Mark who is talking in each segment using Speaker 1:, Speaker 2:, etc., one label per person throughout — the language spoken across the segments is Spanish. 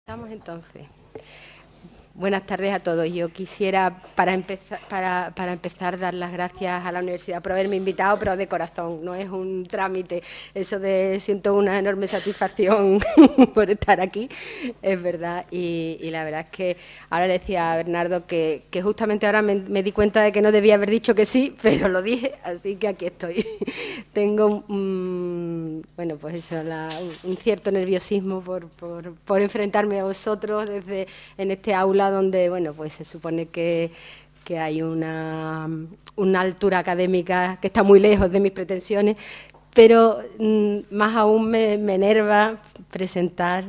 Speaker 1: Estamos entonces. Buenas tardes a todos. Yo quisiera, para empezar, dar las gracias a la universidad por haberme invitado, pero de corazón, no es un trámite. Eso de siento una enorme satisfacción por estar aquí, es verdad. Y la verdad es que ahora le decía a Bernardo que justamente ahora me di cuenta de que no debía haber dicho que sí, pero lo dije, así que aquí estoy. Tengo, bueno, pues eso, un cierto nerviosismo por enfrentarme a vosotros en este aula donde, bueno, pues se supone que hay una altura académica que está muy lejos de mis pretensiones, pero más aún me enerva presentar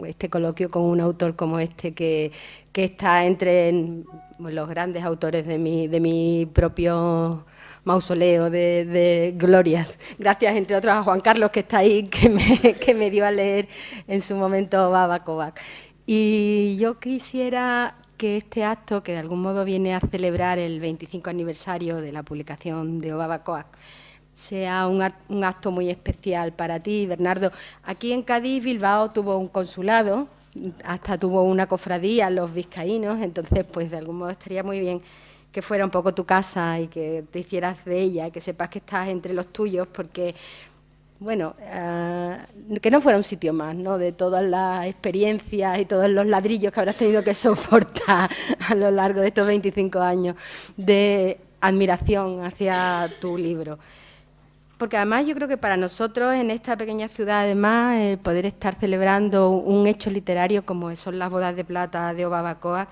Speaker 1: este coloquio con un autor como este que está entre los grandes autores de mi propio mausoleo de glorias. Gracias, entre otros, a Juan Carlos, que está ahí, que me dio a leer en su momento Baba Kovac. Y yo quisiera que este acto, que de algún modo viene a celebrar el 25 aniversario de la publicación de Baba Kovac, sea un acto muy especial para ti, Bernardo. Aquí en Cádiz, Bilbao tuvo un consulado, hasta tuvo una cofradía, los vizcaínos, entonces pues de algún modo estaría muy bien que fuera un poco tu casa y que te hicieras de ella, que sepas que estás entre los tuyos, porque bueno, que no fuera un sitio más, ¿no?, de todas las experiencias y todos los ladrillos que habrás tenido que soportar a lo largo de estos 25 años de admiración hacia tu libro. Porque además yo creo que para nosotros en esta pequeña ciudad, además, el poder estar celebrando un hecho literario como son las bodas de plata de Baba Kovac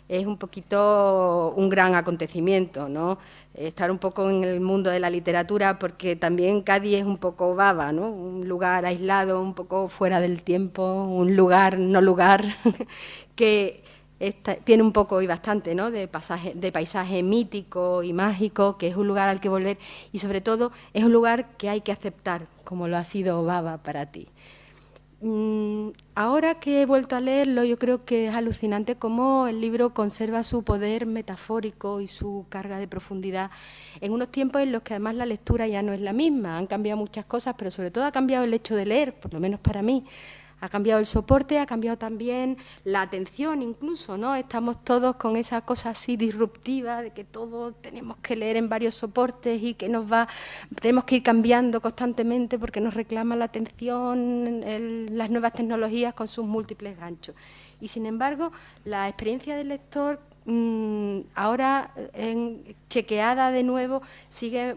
Speaker 1: es un poquito un gran acontecimiento, ¿no? Estar un poco en el mundo de la literatura, porque también Cádiz es un poco Baba, ¿no? Un lugar aislado, un poco fuera del tiempo, un lugar, no lugar, que tiene un poco y bastante, ¿no?, de paisaje mítico y mágico, que es un lugar al que volver y sobre todo es un lugar que hay que aceptar, como lo ha sido Baba para ti. Ahora que he vuelto a leerlo, yo creo que es alucinante cómo el libro conserva su poder metafórico y su carga de profundidad en unos tiempos en los que además la lectura ya no es la misma. Han cambiado muchas cosas, pero sobre todo ha cambiado el hecho de leer, por lo menos para mí. Ha cambiado el soporte, ha cambiado también la atención incluso, ¿no? Estamos todos con esa cosa así disruptiva de que todos tenemos que leer en varios soportes y que tenemos que ir cambiando constantemente porque nos reclama la atención las nuevas tecnologías con sus múltiples ganchos. Y sin embargo, la experiencia del lector ahora chequeada de nuevo sigue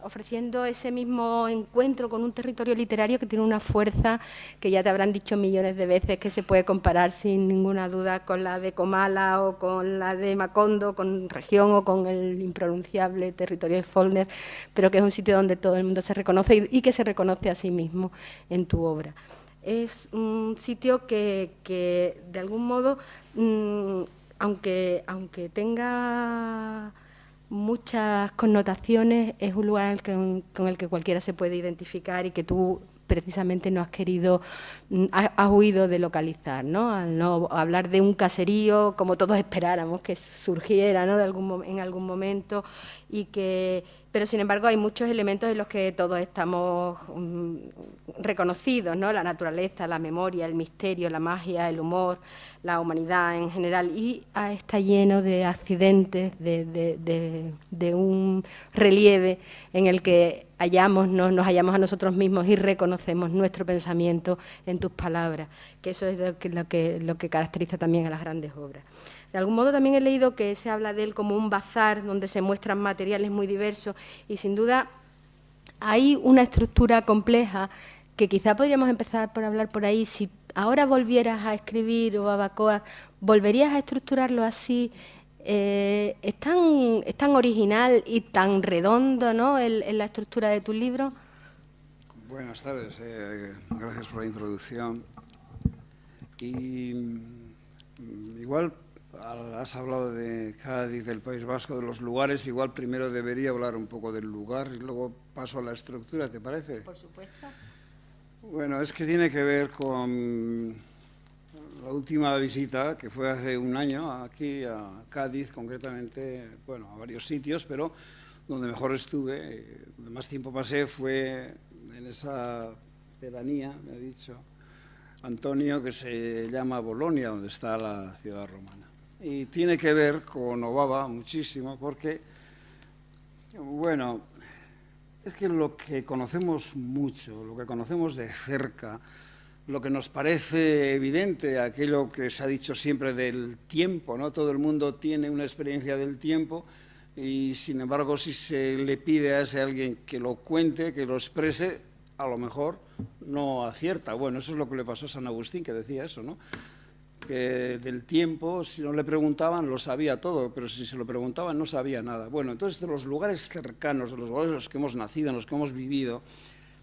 Speaker 1: ofreciendo ese mismo encuentro con un territorio literario que tiene una fuerza que ya te habrán dicho millones de veces que se puede comparar sin ninguna duda con la de Comala o con la de Macondo, con Región o con el impronunciable territorio de Faulkner, pero que es un sitio donde todo el mundo se reconoce y que se reconoce a sí mismo en tu obra. Es un sitio que de algún modo aunque tenga muchas connotaciones, es un lugar con el que cualquiera se puede identificar y que tú precisamente no has querido, has huido de localizar, ¿no? Al no hablar de un caserío como todos esperáramos que surgiera, ¿no?, en algún momento, pero sin embargo hay muchos elementos en los que todos estamos reconocidos, ¿no? La naturaleza, la memoria, el misterio, la magia, el humor, la humanidad en general, y está lleno de accidentes, de un relieve en el que nos hallamos a nosotros mismos y reconocemos nuestro pensamiento en tus palabras, que eso es lo que caracteriza también a las grandes obras. De algún modo también he leído que se habla de él como un bazar donde se muestran materiales muy diversos y sin duda hay una estructura compleja que quizá podríamos empezar por hablar por ahí. Si ahora volvieras a escribir o Baba Kovac, ¿volverías a estructurarlo así? ¿Es tan original y tan redondo, ¿no?, en la estructura de tu libro?
Speaker 2: Buenas tardes, gracias por la introducción. Y igual has hablado de Cádiz, del País Vasco, de los lugares, igual primero debería hablar un poco del lugar y luego paso a la estructura, ¿te parece?
Speaker 1: Por supuesto.
Speaker 2: Bueno, es que tiene que ver con la última visita, que fue hace un año, aquí a Cádiz, concretamente, bueno, a varios sitios, pero donde mejor estuve, donde más tiempo pasé fue en esa pedanía, me ha dicho, Antonio, que se llama Bolonia, donde está la ciudad romana. Y tiene que ver con Obaba muchísimo, porque, bueno, es que lo que conocemos mucho, lo que conocemos de cerca, lo que nos parece evidente, aquello que se ha dicho siempre del tiempo, ¿no? Todo el mundo tiene una experiencia del tiempo y, sin embargo, si se le pide a ese alguien que lo cuente, que lo exprese, a lo mejor no acierta. Bueno, eso es lo que le pasó a San Agustín, que decía eso, ¿no? Que del tiempo, si no le preguntaban, lo sabía todo, pero si se lo preguntaban, no sabía nada. Bueno, entonces, de los lugares cercanos, de los lugares en los que hemos nacido, en los que hemos vivido,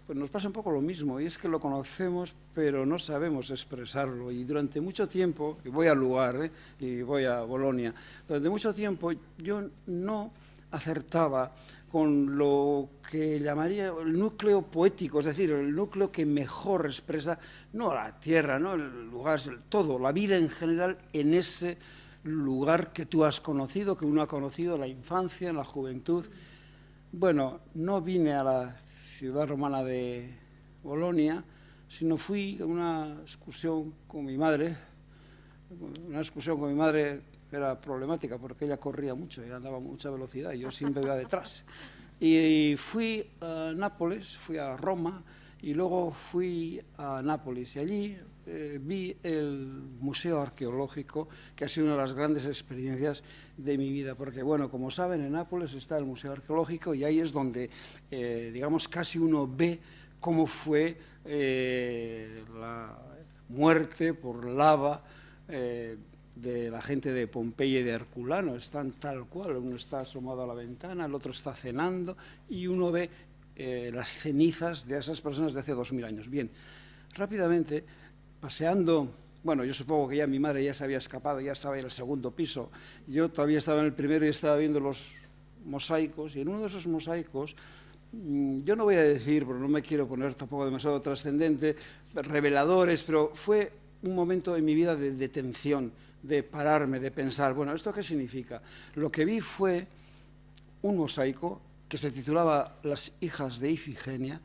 Speaker 2: pues nos pasa un poco lo mismo, y es que lo conocemos, pero no sabemos expresarlo. Y durante mucho tiempo, y voy al lugar, y voy a Bolonia, durante mucho tiempo yo no acertaba con lo que llamaría el núcleo poético, es decir, el núcleo que mejor expresa, no la tierra, no el lugar, todo, la vida en general en ese lugar que tú has conocido, que uno ha conocido en la infancia, en la juventud. Bueno, no vine a la ciudad romana de Bolonia, sino fui a una excursión con mi madre. Una excursión con mi madre era problemática porque ella corría mucho, ella andaba a mucha velocidad y yo siempre iba detrás. Y fui a Nápoles, fui a Roma y luego fui a Nápoles y allí vi el Museo Arqueológico, que ha sido una de las grandes experiencias de mi vida, porque, bueno, como saben, en Nápoles está el Museo Arqueológico y ahí es donde, digamos, casi uno ve cómo fue la muerte por lava de la gente de Pompeya y de Herculano. Están tal cual, uno está asomado a la ventana, el otro está cenando y uno ve las cenizas de esas personas de hace 2000 años. Bien, rápidamente, paseando, bueno, yo supongo que ya mi madre ya se había escapado, ya estaba en el segundo piso, yo todavía estaba en el primero y estaba viendo los mosaicos, y en uno de esos mosaicos, yo no voy a decir, porque no me quiero poner tampoco demasiado trascendente, reveladores, pero fue un momento en mi vida de detención, de pararme, de pensar, bueno, ¿esto qué significa? Lo que vi fue un mosaico que se titulaba Las hijas de Ifigenia,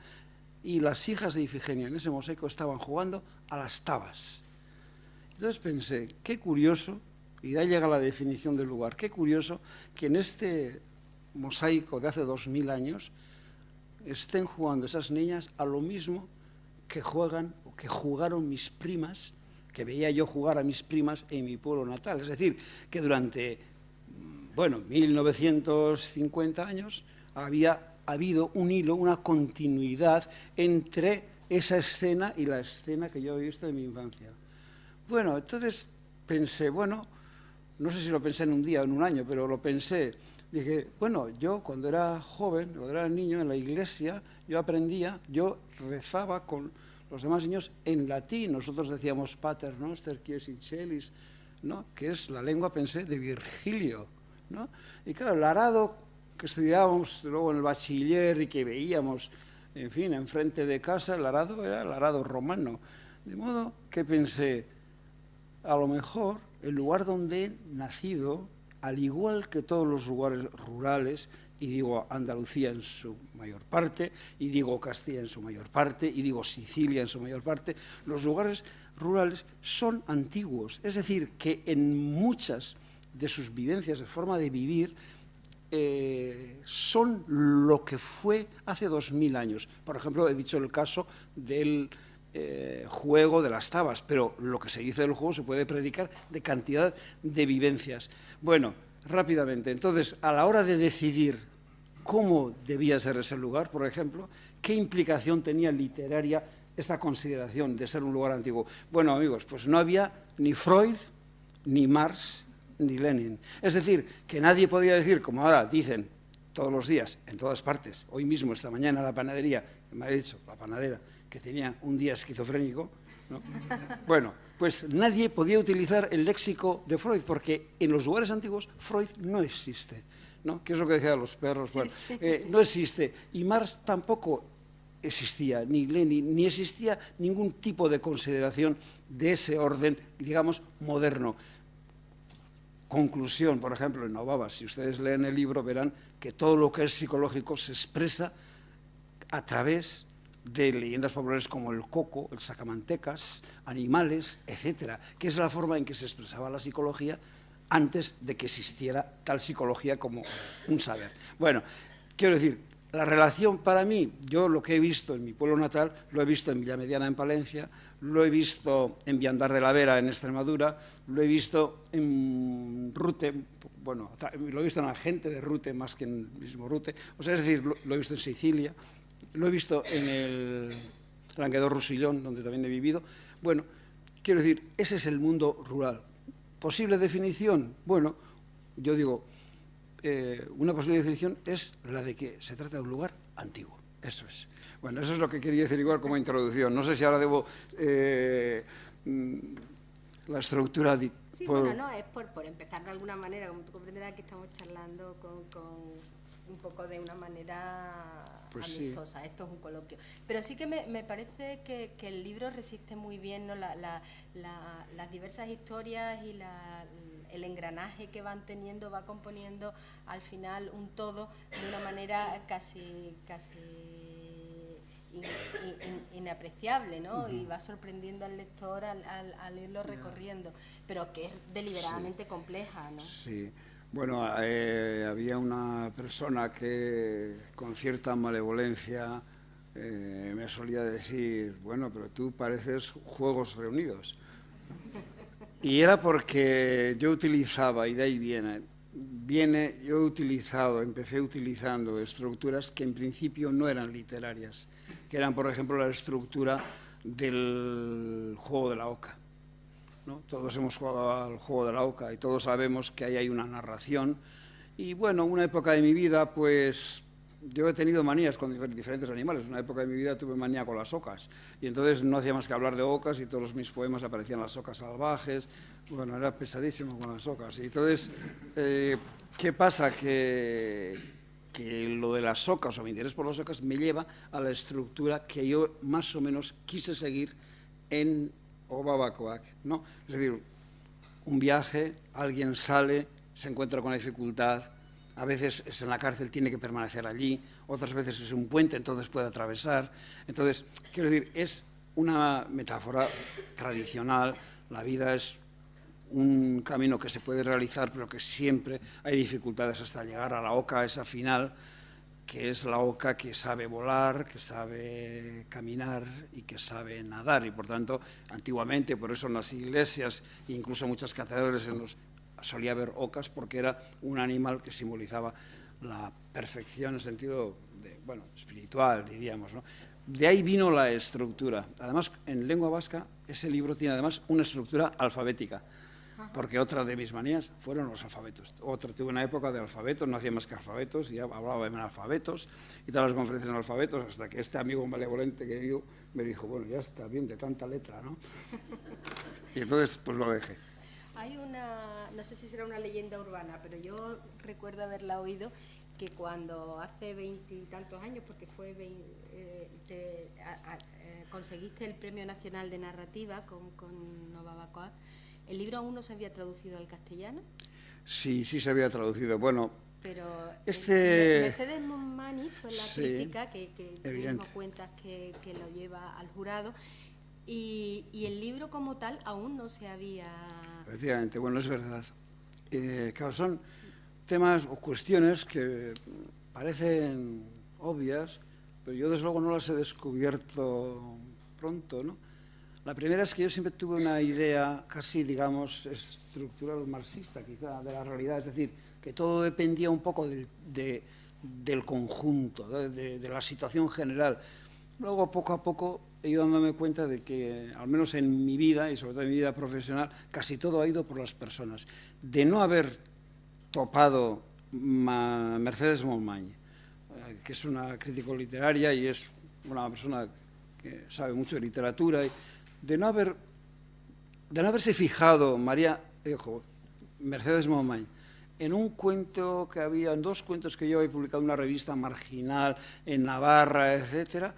Speaker 2: y las hijas de Ifigenia en ese mosaico estaban jugando a las tabas. Entonces pensé, qué curioso, y de ahí llega la definición del lugar, qué curioso que en este mosaico de hace 2000 años estén jugando esas niñas a lo mismo que juegan o que jugaron mis primas, que veía yo jugar a mis primas en mi pueblo natal. Es decir, que durante, bueno, 1950 años había habido un hilo, una continuidad entre esa escena y la escena que yo he visto de mi infancia. Bueno, entonces pensé, bueno, no sé si lo pensé en un día o en un año, pero lo pensé. Dije, bueno, yo cuando era joven, cuando era niño en la iglesia, yo aprendía, yo rezaba con los demás niños en latín. Nosotros decíamos Pater Noster, quies in celis, ¿no? Que es la lengua, pensé, de Virgilio, ¿no? Y claro, el arado que estudiábamos luego en el bachiller y que veíamos, en fin, enfrente de casa, el arado era el arado romano. De modo que pensé, a lo mejor el lugar donde he nacido, al igual que todos los lugares rurales, y digo Andalucía en su mayor parte, y digo Castilla en su mayor parte, y digo Sicilia en su mayor parte, los lugares rurales son antiguos. Es decir, que en muchas de sus vivencias, de forma de vivir, son lo que fue hace 2000 años. Por ejemplo, he dicho el caso del juego de las tabas, pero lo que se dice del juego se puede predicar de cantidad de vivencias. Bueno, rápidamente, entonces, a la hora de decidir cómo debía ser ese lugar, por ejemplo, qué implicación tenía literaria esta consideración de ser un lugar antiguo. Bueno, amigos, pues no había ni Freud, ni Marx, ni Lenin. Es decir, que nadie podía decir, como ahora dicen todos los días, en todas partes, hoy mismo, esta mañana, la panadería, me ha dicho la panadera que tenía un día esquizofrénico, ¿no? Bueno, pues nadie podía utilizar el léxico de Freud, porque en los lugares antiguos Freud no existe, ¿no? Que es lo que decían los perros, sí, bueno, sí. No existe, y Marx tampoco existía, ni Lenin, ni existía ningún tipo de consideración de ese orden, digamos, moderno. Conclusión, por ejemplo, en Obaba, si ustedes leen el libro, verán que todo lo que es psicológico se expresa a través de leyendas populares como el coco, el sacamantecas, animales, etcétera, que es la forma en que se expresaba la psicología antes de que existiera tal psicología como un saber. Bueno, quiero decir, la relación para mí, yo lo que he visto en mi pueblo natal, lo he visto en Villamediana, en Palencia, lo he visto en Viandar de la Vera, en Extremadura, lo he visto en Rute, bueno, lo he visto en la gente de Rute más que en el mismo Rute, o sea, es decir, lo he visto en Sicilia, lo he visto en el Languedoc-Roussillon, donde también he vivido. Bueno, quiero decir, ese es el mundo rural. ¿Posible definición? Bueno, yo digo, una posible definición es la de que se trata de un lugar antiguo. Eso es. Bueno, eso es lo que quería decir igual como introducción. No sé si ahora debo la estructura...
Speaker 1: Sí, bueno, no, es por empezar de alguna manera, como tú comprenderás que estamos charlando con un poco de una manera pues amistosa, sí. Esto es un coloquio. Pero sí que me parece que el libro resiste muy bien, ¿no? Las diversas historias y el engranaje que van teniendo va componiendo al final un todo de una manera casi inapreciable, ¿no? Y va sorprendiendo al lector al irlo recorriendo, pero que es deliberadamente compleja, ¿no?
Speaker 2: Sí. Bueno, había una persona que con cierta malevolencia me solía decir, bueno, pero tú pareces Juegos Reunidos. Y era porque yo utilizaba, y de ahí viene, yo empecé utilizando estructuras que en principio no eran literarias, que eran, por ejemplo, la estructura del juego de la oca, ¿no? Todos hemos jugado al juego de la oca y todos sabemos que ahí hay una narración. Y bueno, una época de mi vida, pues yo he tenido manías con diferentes animales. Una época de mi vida tuve manía con las ocas. Y entonces no hacía más que hablar de ocas y todos mis poemas aparecían las ocas salvajes. Bueno, era pesadísimo con las ocas. Y entonces, ¿qué pasa? Que lo de las ocas o mi interés por las ocas me lleva a la estructura que yo más o menos quise seguir en Obabacoac, ¿no? Es decir, un viaje, alguien sale, se encuentra con la dificultad, a veces es en la cárcel, tiene que permanecer allí, otras veces es un puente, entonces puede atravesar. Entonces, quiero decir, es una metáfora tradicional, la vida es un camino que se puede realizar, pero que siempre hay dificultades hasta llegar a la oca, esa final, que es la oca que sabe volar, que sabe caminar y que sabe nadar. Y por tanto, antiguamente, por eso en las iglesias, incluso muchas catedrales solía haber ocas, porque era un animal que simbolizaba la perfección en el sentido bueno, espiritual, diríamos, ¿no? De ahí vino la estructura. Además, en lengua vasca, ese libro tiene además una estructura alfabética, porque otra de mis manías fueron los alfabetos. Tuve una época de alfabetos, no hacía más que alfabetos, y ya hablaba en alfabetos, y todas las conferencias en alfabetos, hasta que este amigo malevolente que digo me dijo, bueno, ya está bien de tanta letra, ¿no? Y entonces, pues lo dejé.
Speaker 1: Hay no sé si será una leyenda urbana, pero yo recuerdo haberla oído, que cuando hace 20 y tantos años, porque fue conseguiste el Premio Nacional de Narrativa con Obabacoac, ¿el libro aún no se había traducido al castellano?
Speaker 2: Sí, sí se había traducido. Bueno,
Speaker 1: pero Mercedes Monmany fue la crítica que mismo cuentas que lo lleva al jurado, y el libro como tal aún no se había...
Speaker 2: Efectivamente, bueno, es verdad. Claro, son temas o cuestiones que parecen obvias, pero yo desde luego no las he descubierto pronto, ¿no? La primera es que yo siempre tuve una idea casi, digamos, estructural marxista, quizá, de la realidad, es decir, que todo dependía un poco del conjunto, de la situación general. Luego, poco a poco, he ido dándome cuenta de que, al menos en mi vida, y sobre todo en mi vida profesional, casi todo ha ido por las personas. De no haber topado Mercedes Monmany, que es una crítica literaria y es una persona que sabe mucho de literatura, de no haberse fijado Mercedes Monmany en un cuento que había, en dos cuentos que yo había publicado en una revista marginal en Navarra, etcétera,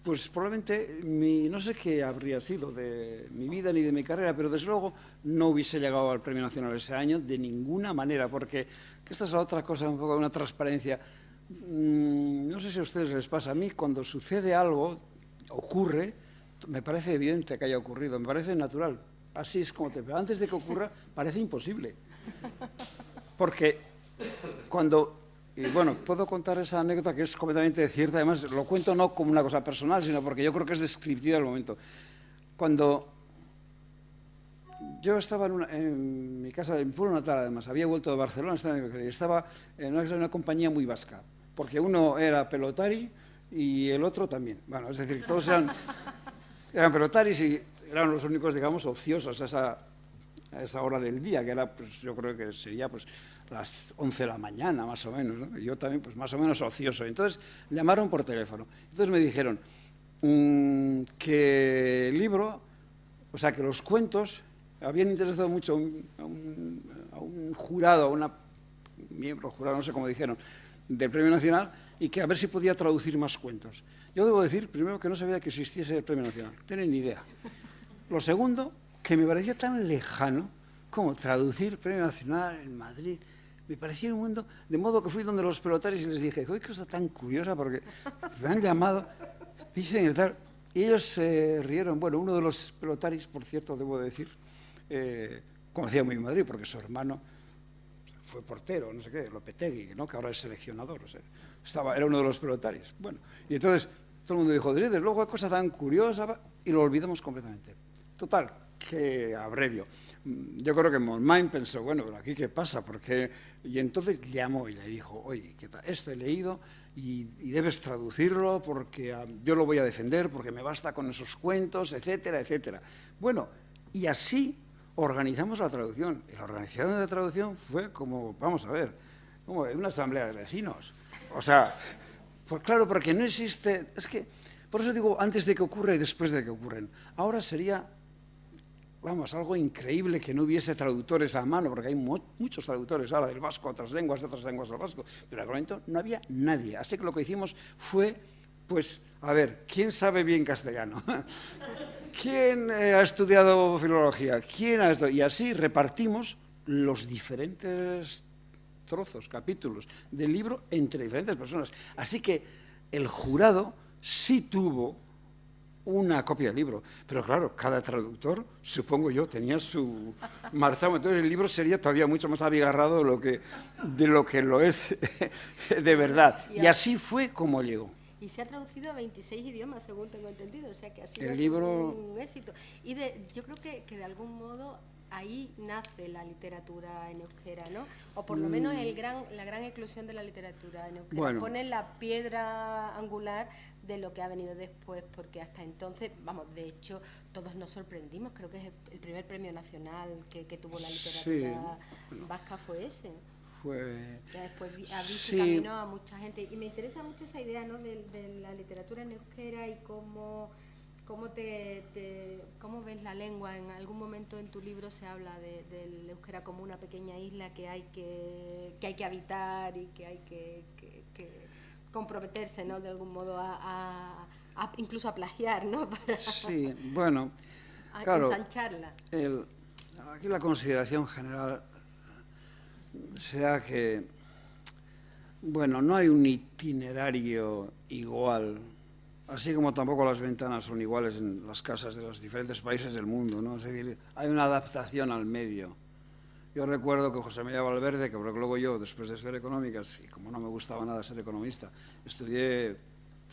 Speaker 2: pues probablemente no sé qué habría sido de mi vida ni de mi carrera, pero desde luego no hubiese llegado al Premio Nacional ese año de ninguna manera, porque esta es la otra cosa, un poco una transparencia. No sé si a ustedes les pasa, a mí cuando sucede algo, ocurre, me parece evidente que haya ocurrido, me parece natural. Así es como pero antes de que ocurra parece imposible. Porque cuando, y bueno, puedo contar esa anécdota que es completamente cierta, además lo cuento no como una cosa personal, sino porque yo creo que es descriptiva del momento. Cuando yo estaba en mi casa, en mi pueblo natal, además, había vuelto de Barcelona, estaba en una compañía muy vasca, porque uno era pelotari y el otro también. Bueno, es decir, todos eran pelotaris y eran los únicos, digamos, ociosos a esa hora del día, que era, pues, yo creo que sería pues, las 11 de la mañana, más o menos, ¿no? Y yo también, pues más o menos ocioso. Entonces, llamaron por teléfono. Entonces me dijeron que el libro, o sea, que los cuentos habían interesado mucho a un jurado, a un miembro jurado, no sé cómo dijeron, del Premio Nacional, y que a ver si podía traducir más cuentos. Yo debo decir, primero, que no sabía que existiese el Premio Nacional, no tenía ni idea. Lo segundo, que me parecía tan lejano como traducir Premio Nacional en Madrid. Me parecía un mundo, de modo que fui donde los pelotaris y les dije, ¡qué cosa tan curiosa! Porque me han llamado, dicen y tal, y ellos se rieron. Bueno, uno de los pelotaris, por cierto, debo decir, conocía muy bien Madrid, porque su hermano fue portero, no sé qué, Lopetegui, ¿no? Que ahora es seleccionador, o sea, era uno de los pelotaris. Bueno, y entonces todo el mundo dijo, desde luego, qué cosa tan curiosa, y lo olvidamos completamente. Total, que abrevio. Yo creo que Montaigne pensó, bueno, pero aquí qué pasa, porque y entonces llamó y le dijo, oye, ¿qué tal? Esto he leído y debes traducirlo porque yo lo voy a defender, porque me basta con esos cuentos, etcétera, etcétera. Bueno, y así organizamos la traducción. Y la organización de la traducción fue como, vamos a ver, como una asamblea de vecinos. O sea, pues claro, porque no existe, es que, por eso digo, antes de que ocurra y después de que ocurren. Ahora sería, vamos, algo increíble que no hubiese traductores a mano, porque hay muchos traductores ahora del vasco a otras lenguas, de otras lenguas al vasco, pero al momento no había nadie. Así que lo que hicimos fue, pues, a ver, ¿quién sabe bien castellano? ¿Quién ha estudiado filología? ¿Quién ha estudiado? Y así repartimos los diferentes trozos, capítulos del libro entre diferentes personas. Así que el jurado sí tuvo una copia del libro, pero claro, cada traductor, supongo yo, tenía su marchamo, entonces el libro sería todavía mucho más abigarrado de lo que lo es de verdad. Y así fue como llegó.
Speaker 1: Y se ha traducido a 26 idiomas, según tengo entendido, o sea que ha sido
Speaker 2: el libro...
Speaker 1: un éxito. Y yo creo que de algún modo ahí nace la literatura en euskera, ¿no? O por lo menos la gran eclosión de la literatura en euskera.
Speaker 2: Bueno.
Speaker 1: Pone la piedra angular de lo que ha venido después, porque hasta entonces, vamos, de hecho, todos nos sorprendimos, creo que es el primer premio nacional que tuvo la literatura vasca fue ese. Que después abriste camino a mucha gente. Y me interesa mucho esa idea, ¿no?, de la literatura en euskera y cómo ves la lengua. En algún momento en tu libro se habla del euskera como una pequeña isla que hay que habitar y que hay que comprometerse, ¿no?, de algún modo incluso a plagiar, ¿no? Para
Speaker 2: bueno, claro,
Speaker 1: ensancharla.
Speaker 2: Aquí la consideración general sea que, bueno, no hay un itinerario igual, así como tampoco las ventanas son iguales en las casas de los diferentes países del mundo, ¿no? Es decir, hay una adaptación al medio. Yo recuerdo que José María Valverde, que luego yo, después de ser económicas, y como no me gustaba nada ser economista, estudié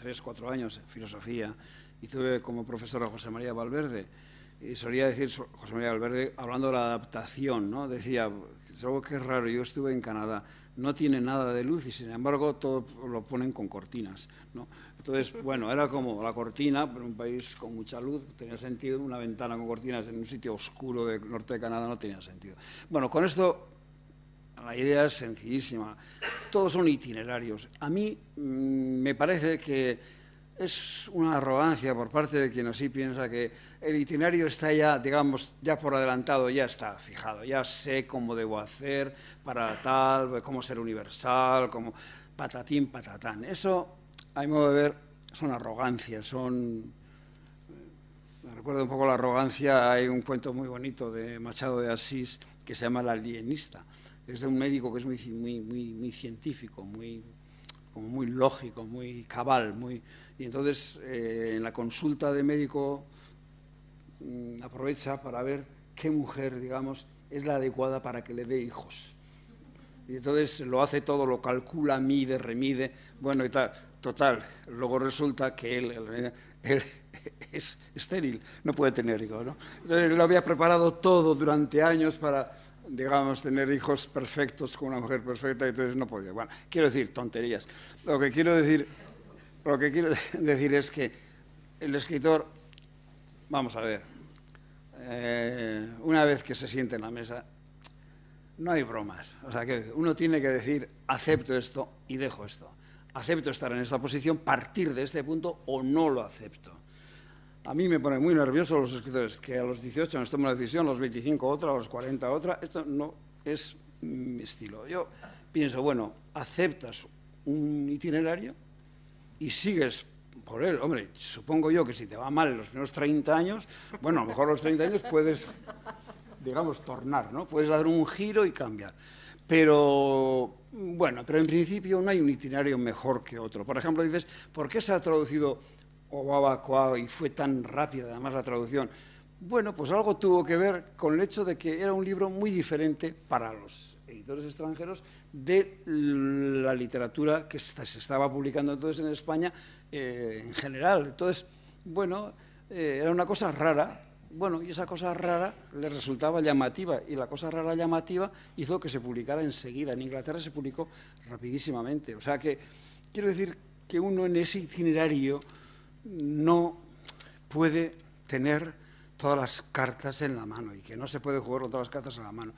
Speaker 2: 3-4 años filosofía y tuve como profesor a José María Valverde. Y solía decir José María Valverde, hablando de la adaptación, ¿no? Decía, es algo que es raro, yo estuve en Canadá, no tiene nada de luz y sin embargo todo lo ponen con cortinas, ¿no? Entonces, bueno, era como la cortina, pero un país con mucha luz tenía sentido, una ventana con cortinas en un sitio oscuro del norte de Canadá no tenía sentido. Bueno, con esto la idea es sencillísima, todos son itinerarios. A mí me parece que es una arrogancia por parte de quien así piensa que el itinerario está ya, digamos, ya por adelantado, ya está fijado, ya sé cómo debo hacer para tal, cómo ser universal, cómo patatín, patatán. Eso, a mi modo de ver, son arrogancias, me recuerda un poco la arrogancia, hay un cuento muy bonito de Machado de Asís que se llama El alienista. Es de un médico que es muy científico, muy como muy lógico, muy cabal, y entonces en la consulta de médico aprovecha para ver qué mujer, digamos, es la adecuada para que le dé hijos. Y entonces lo hace todo, lo calcula, mide, remide, bueno y tal. Total, luego resulta que él es estéril, no puede tener hijos, ¿no? Entonces lo había preparado todo durante años para, digamos, tener hijos perfectos con una mujer perfecta, y entonces no podía. Bueno, quiero decir tonterías. Lo que quiero decir es que el escritor, vamos a ver, una vez que se siente en la mesa, no hay bromas. O sea, que uno tiene que decir, acepto esto y dejo esto. Acepto estar en esta posición, partir de este punto o no lo acepto. A mí me pone muy nervioso los escritores que a los 18 nos toman una decisión, a los 25 otra, a los 40 otra. Esto no es mi estilo. Yo pienso, bueno, aceptas un itinerario y sigues por él. Hombre, supongo yo que si te va mal en los primeros 30 años, bueno, a lo mejor a los 30 años puedes, digamos, tornar, ¿no? Puedes dar un giro y cambiar. Pero, bueno, pero en principio no hay un itinerario mejor que otro. Por ejemplo, dices, ¿por qué se ha traducido Obabacoa y fue tan rápida además la traducción? Bueno, pues algo tuvo que ver con el hecho de que era un libro muy diferente para los editores extranjeros de la literatura que se estaba publicando entonces en España en general. Entonces, bueno, era una cosa rara. Bueno, y esa cosa rara le resultaba llamativa, y la cosa rara llamativa hizo que se publicara enseguida. En Inglaterra se publicó rapidísimamente. O sea que, quiero decir que uno en ese itinerario no puede tener todas las cartas en la mano, y que no se puede jugar con todas las cartas en la mano.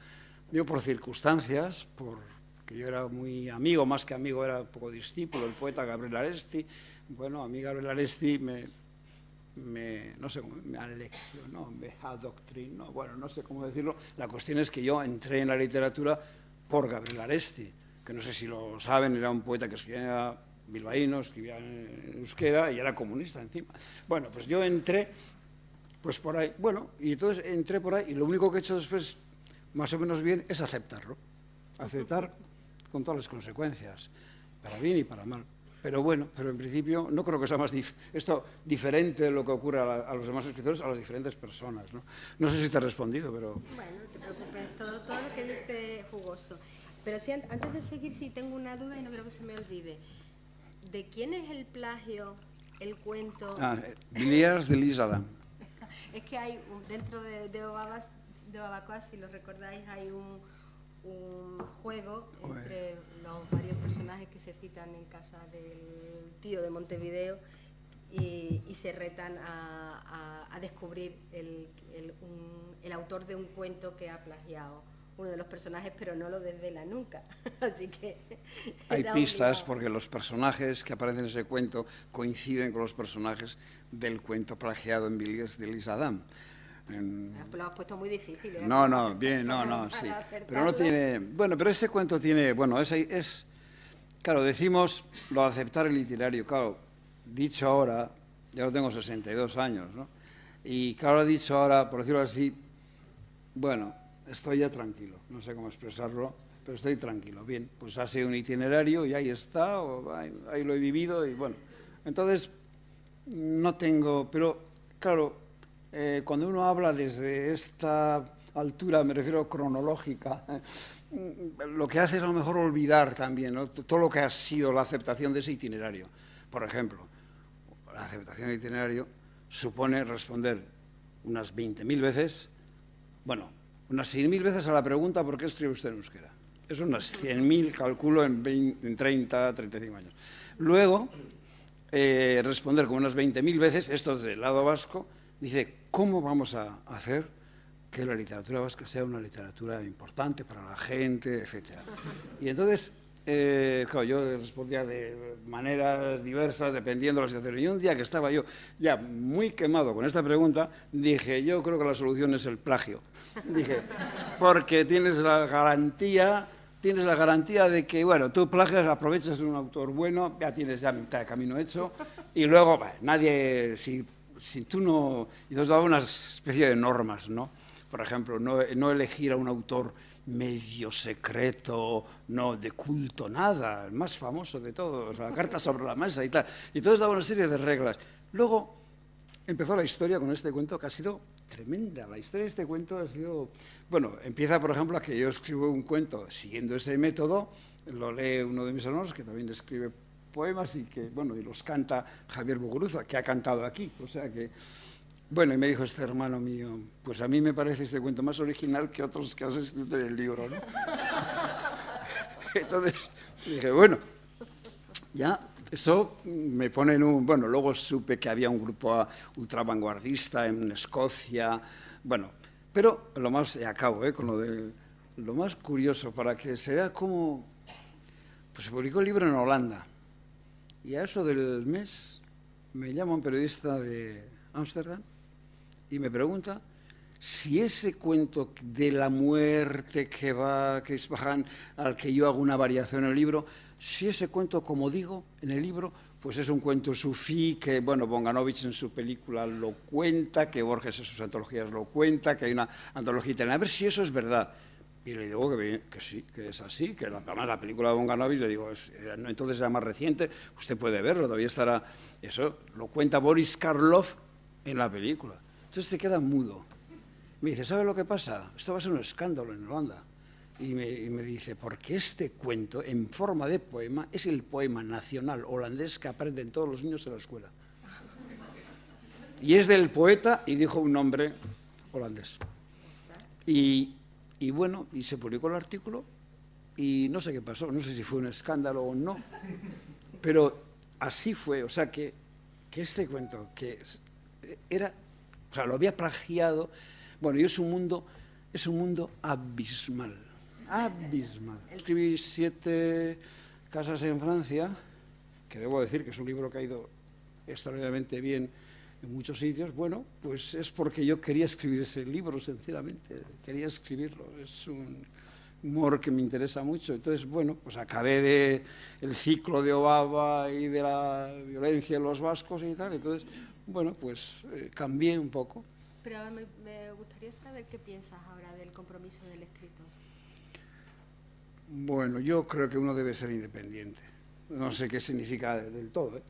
Speaker 2: Yo, por circunstancias, porque yo era muy amigo, más que amigo, era un poco discípulo del poeta Gabriel Aresti. Bueno, a mí Gabriel Aresti no sé, me aleccionó, me adoctrinó, bueno, no sé cómo decirlo. La cuestión es que yo entré en la literatura por Gabriel Aresti, que no sé si lo saben, era un poeta que escribía bilbaíno, escribía en euskera y era comunista encima. Bueno, pues yo entré pues por ahí, bueno, y entonces entré por ahí, y lo único que he hecho después, más o menos bien, es aceptarlo. Aceptar con todas las consecuencias, para bien y para mal. Pero bueno, pero en principio no creo que sea más diferente de lo que ocurre a los demás escritores, a las diferentes personas, ¿no? No sé si te he respondido, pero...
Speaker 1: Bueno, no te preocupes, todo lo que dices es jugoso. Pero sí, antes de seguir, sí tengo una duda y no creo que se me olvide. ¿De quién es el plagio, el cuento?
Speaker 2: Villiers de L'Isle Adam.
Speaker 1: Es que hay, dentro de Obabacoa, si lo recordáis, hay un juego entre los varios personajes que se citan en casa del tío de Montevideo y se retan a descubrir el autor de un cuento que ha plagiado uno de los personajes, pero no lo desvela nunca. Así que
Speaker 2: hay pistas porque los personajes que aparecen en ese cuento coinciden con los personajes del cuento plagiado en Villiers de L'Isle Adam.
Speaker 1: Lo has puesto muy difícil.
Speaker 2: No, bien, no, sí. Pero no tiene... Bueno, pero ese cuento tiene... Bueno, es claro, decimos lo de aceptar el literario. Claro, dicho ahora, ya lo tengo 62 años, ¿no? Y claro, dicho ahora, por decirlo así, bueno, estoy ya tranquilo. No sé cómo expresarlo, pero estoy tranquilo. Bien, pues ha sido un itinerario y ahí está, ahí lo he vivido y bueno. Entonces, no tengo... Pero, claro... cuando uno habla desde esta altura, me refiero cronológica, lo que hace es a lo mejor olvidar también, ¿no?, todo lo que ha sido la aceptación de ese itinerario. Por ejemplo, la aceptación del itinerario supone responder unas 20.000 veces, bueno, unas 100.000 veces a la pregunta ¿por qué escribe usted en euskera? Es unas 100.000, calculo, en 30, 35 años. Luego, responder con unas 20.000 veces, esto desde el lado vasco, dice, ¿cómo vamos a hacer que la literatura vasca sea una literatura importante para la gente, etcétera? Y entonces, claro, yo respondía de maneras diversas, dependiendo de la situación. Y un día que estaba yo ya muy quemado con esta pregunta, dije, yo creo que la solución es el plagio. Dije, porque tienes la garantía de que, bueno, tú plagias, aprovechas de un autor bueno, ya tienes ya mitad de camino hecho, y luego, nadie... Si tú no... Y nos daba una especie de normas, ¿no? por ejemplo, no elegir a un autor medio secreto, no de culto, nada, el más famoso de todos, la carta sobre la mesa y tal. Y todo daba una serie de reglas. Luego empezó la historia con este cuento que ha sido tremenda. La historia de este cuento ha sido... Bueno, empieza, por ejemplo, a que yo escribo un cuento siguiendo ese método, lo lee uno de mis hermanos, que también escribe poemas y que, bueno, y los canta Javier Muguruza, que ha cantado aquí. O sea que... Bueno, y me dijo este hermano mío, pues a mí me parece este cuento más original que otros que has escrito en el libro, ¿no? Entonces dije, bueno, ya, eso me pone en un... Bueno, luego supe que había un grupo ultravanguardista en Escocia, bueno, pero lo más, y acabo, con lo más curioso, para que se vea cómo... Pues se publicó el libro en Holanda, y a eso del mes me llama un periodista de Ámsterdam y me pregunta si ese cuento de la muerte que es Baján, al que yo hago una variación en el libro, si ese cuento, como digo en el libro, pues es un cuento sufí, que, bueno, Bonganovich en su película lo cuenta, que Borges en sus antologías lo cuenta, que hay una antología italiana, a ver si eso es verdad. Y le digo que sí, que es así, que además la película de Bonganovich, le digo, entonces era más reciente, usted puede verlo, todavía estará, eso lo cuenta Boris Karloff en la película. Entonces se queda mudo. Me dice, ¿sabe lo que pasa? Esto va a ser un escándalo en Holanda. Y me dice, porque este cuento, en forma de poema, es el poema nacional holandés que aprenden todos los niños en la escuela. Y es del poeta, y dijo un nombre holandés. Y bueno, y se publicó el artículo, y no sé qué pasó, no sé si fue un escándalo o no, pero así fue, o sea que este cuento, que era, o sea, lo había plagiado, bueno, y es un mundo abismal, abismal. Escribí 7 casas en Francia, que debo decir que es un libro que ha ido extraordinariamente bien en muchos sitios. Bueno, pues es porque yo quería escribir ese libro, sinceramente, quería escribirlo, es un humor que me interesa mucho. Entonces, bueno, pues acabé el ciclo de Obaba y de la violencia en los vascos y tal, entonces, bueno, pues cambié un poco.
Speaker 1: Pero me gustaría saber qué piensas ahora del compromiso del escritor.
Speaker 2: Bueno, yo creo que uno debe ser independiente. No sé qué significa del todo,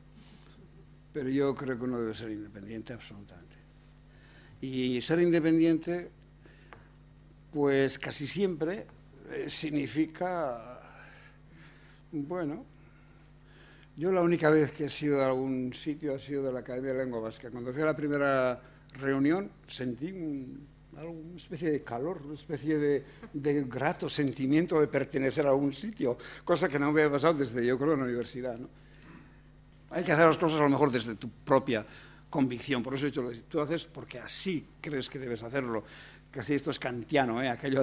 Speaker 2: pero yo creo que uno debe ser independiente absolutamente. Y ser independiente, pues casi siempre significa, bueno, yo la única vez que he sido de algún sitio ha sido de la Academia de Lengua Vasca. Cuando fui a la primera reunión sentí una especie de calor, una especie de grato sentimiento de pertenecer a algún sitio, cosa que no me había pasado desde, yo creo, la universidad, ¿no? Hay que hacer las cosas a lo mejor desde tu propia convicción, por eso he dicho, tú haces porque así crees que debes hacerlo. Casi esto es kantiano, aquello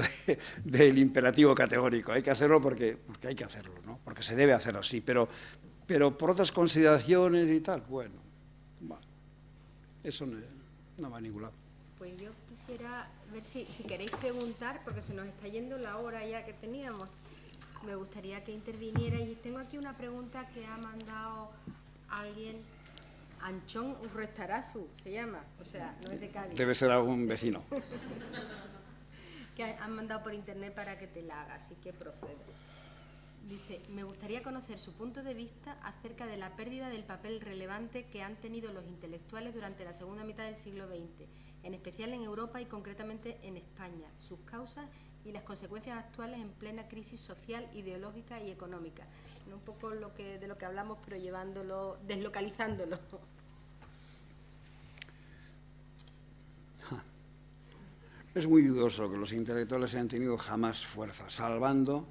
Speaker 2: del imperativo categórico, hay que hacerlo porque hay que hacerlo, ¿no? Porque se debe hacer así, pero por otras consideraciones y tal, bueno, eso no va a ningún lado.
Speaker 1: Pues yo quisiera ver si queréis preguntar, porque se nos está yendo la hora ya que teníamos. Me gustaría que interviniera y tengo aquí una pregunta que ha mandado alguien, Anchón Urrestarazu se llama, o sea, no es de Cádiz.
Speaker 2: Debe ser algún vecino.
Speaker 1: Que han mandado por internet para que te la haga, así que procede. Dice, me gustaría conocer su punto de vista acerca de la pérdida del papel relevante que han tenido los intelectuales durante la segunda mitad del siglo XX, en especial en Europa y concretamente en España, sus causas y las consecuencias actuales en plena crisis social, ideológica y económica. Un poco de lo que hablamos, pero deslocalizándolo.
Speaker 2: Es muy dudoso que los intelectuales hayan tenido jamás fuerza, salvando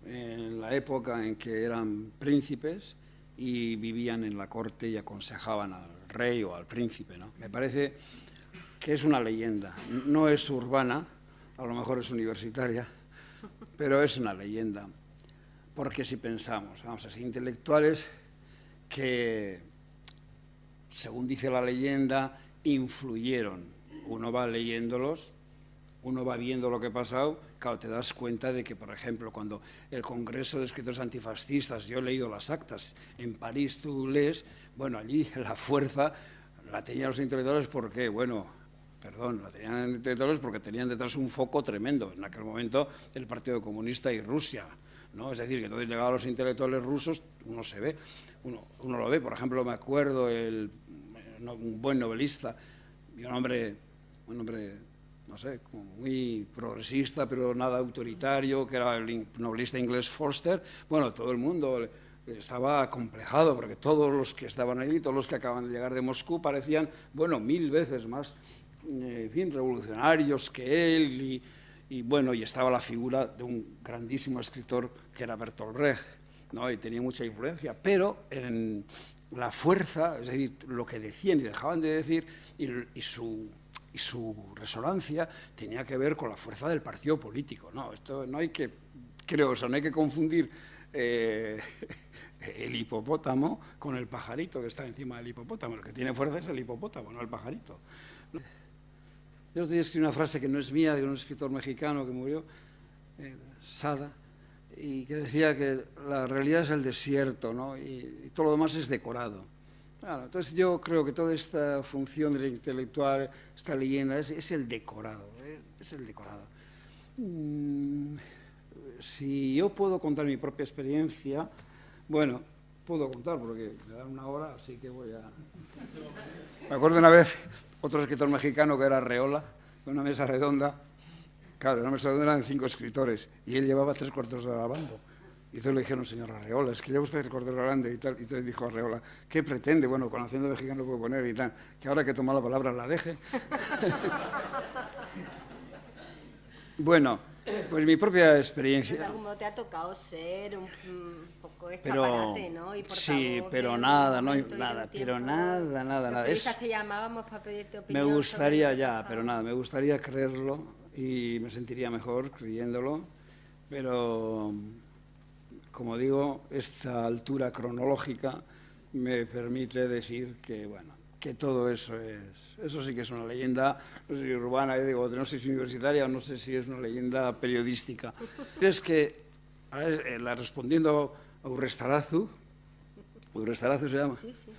Speaker 2: en la época en que eran príncipes y vivían en la corte y aconsejaban al rey o al príncipe, ¿no? Me parece que es una leyenda, no es urbana, a lo mejor es universitaria, pero es una leyenda, porque si pensamos, vamos a ser intelectuales que, según dice la leyenda, influyeron, uno va leyéndolos, uno va viendo lo que ha pasado, claro, te das cuenta de que, por ejemplo, cuando el Congreso de Escritores Antifascistas, yo he leído las actas, en París tú lees, bueno, allí la fuerza la tenían los intelectuales porque, bueno, perdón, la tenían en intelectuales porque tenían detrás un foco tremendo, en aquel momento el Partido Comunista y Rusia, ¿no? Es decir, que entonces llegaban los intelectuales rusos, uno se ve, uno lo ve, por ejemplo, me acuerdo un buen novelista y un hombre, no sé, como muy progresista, pero nada autoritario, que era el novelista inglés Forster. Bueno, todo el mundo estaba acomplejado, porque todos los que estaban allí, todos los que acaban de llegar de Moscú, parecían, bueno, 1000 veces más, en fin, revolucionarios que él, y bueno, y estaba la figura de un grandísimo escritor que era Bertolt Brecht, ¿no? Y tenía mucha influencia, pero en la fuerza, es decir, lo que decían y dejaban de decir, y su resonancia tenía que ver con la fuerza del partido político, ¿no? Esto no hay que, creo, o sea, no hay que confundir el hipopótamo con el pajarito que está encima del hipopótamo. El que tiene fuerza es el hipopótamo, no el pajarito. Yo os escribí una frase que no es mía, de un escritor mexicano que murió, Sada, y que decía que la realidad es el desierto, ¿no? y todo lo demás es decorado. Claro, entonces yo creo que toda esta función del intelectual, esta leyenda, es el decorado, es el decorado. Si yo puedo contar mi propia experiencia, bueno, puedo contar porque me dan una hora, así que voy a... Me acuerdo una vez, otro escritor mexicano que era Arreola, en una mesa redonda, claro, en una mesa redonda eran 5 escritores, y él llevaba 3/4 de hora hablando. Y entonces le dijeron, señor Arreola, es que lleva usted 3/4 de hora hablando y tal. Y entonces dijo Arreola, ¿qué pretende? Bueno, con acento mexicano puedo poner y tal, que ahora que toma la palabra la deje. Bueno, pues mi propia experiencia...
Speaker 1: De algún modo te ha tocado ser un poco escaparate, ¿no? Y
Speaker 2: sí, pero nada, no hay nada, pero nada.
Speaker 1: Los periodistas te llamábamos para pedirte opinión.
Speaker 2: Me gustaría ya, pero nada, me gustaría creerlo y me sentiría mejor creyéndolo, pero como digo, esta altura cronológica me permite decir que, bueno, que todo eso sí que es una leyenda, no sé si urbana, digo, no sé si universitaria o no sé si es una leyenda periodística. Es que, respondiendo a Urrestarazu se llama.
Speaker 1: Sí, sí.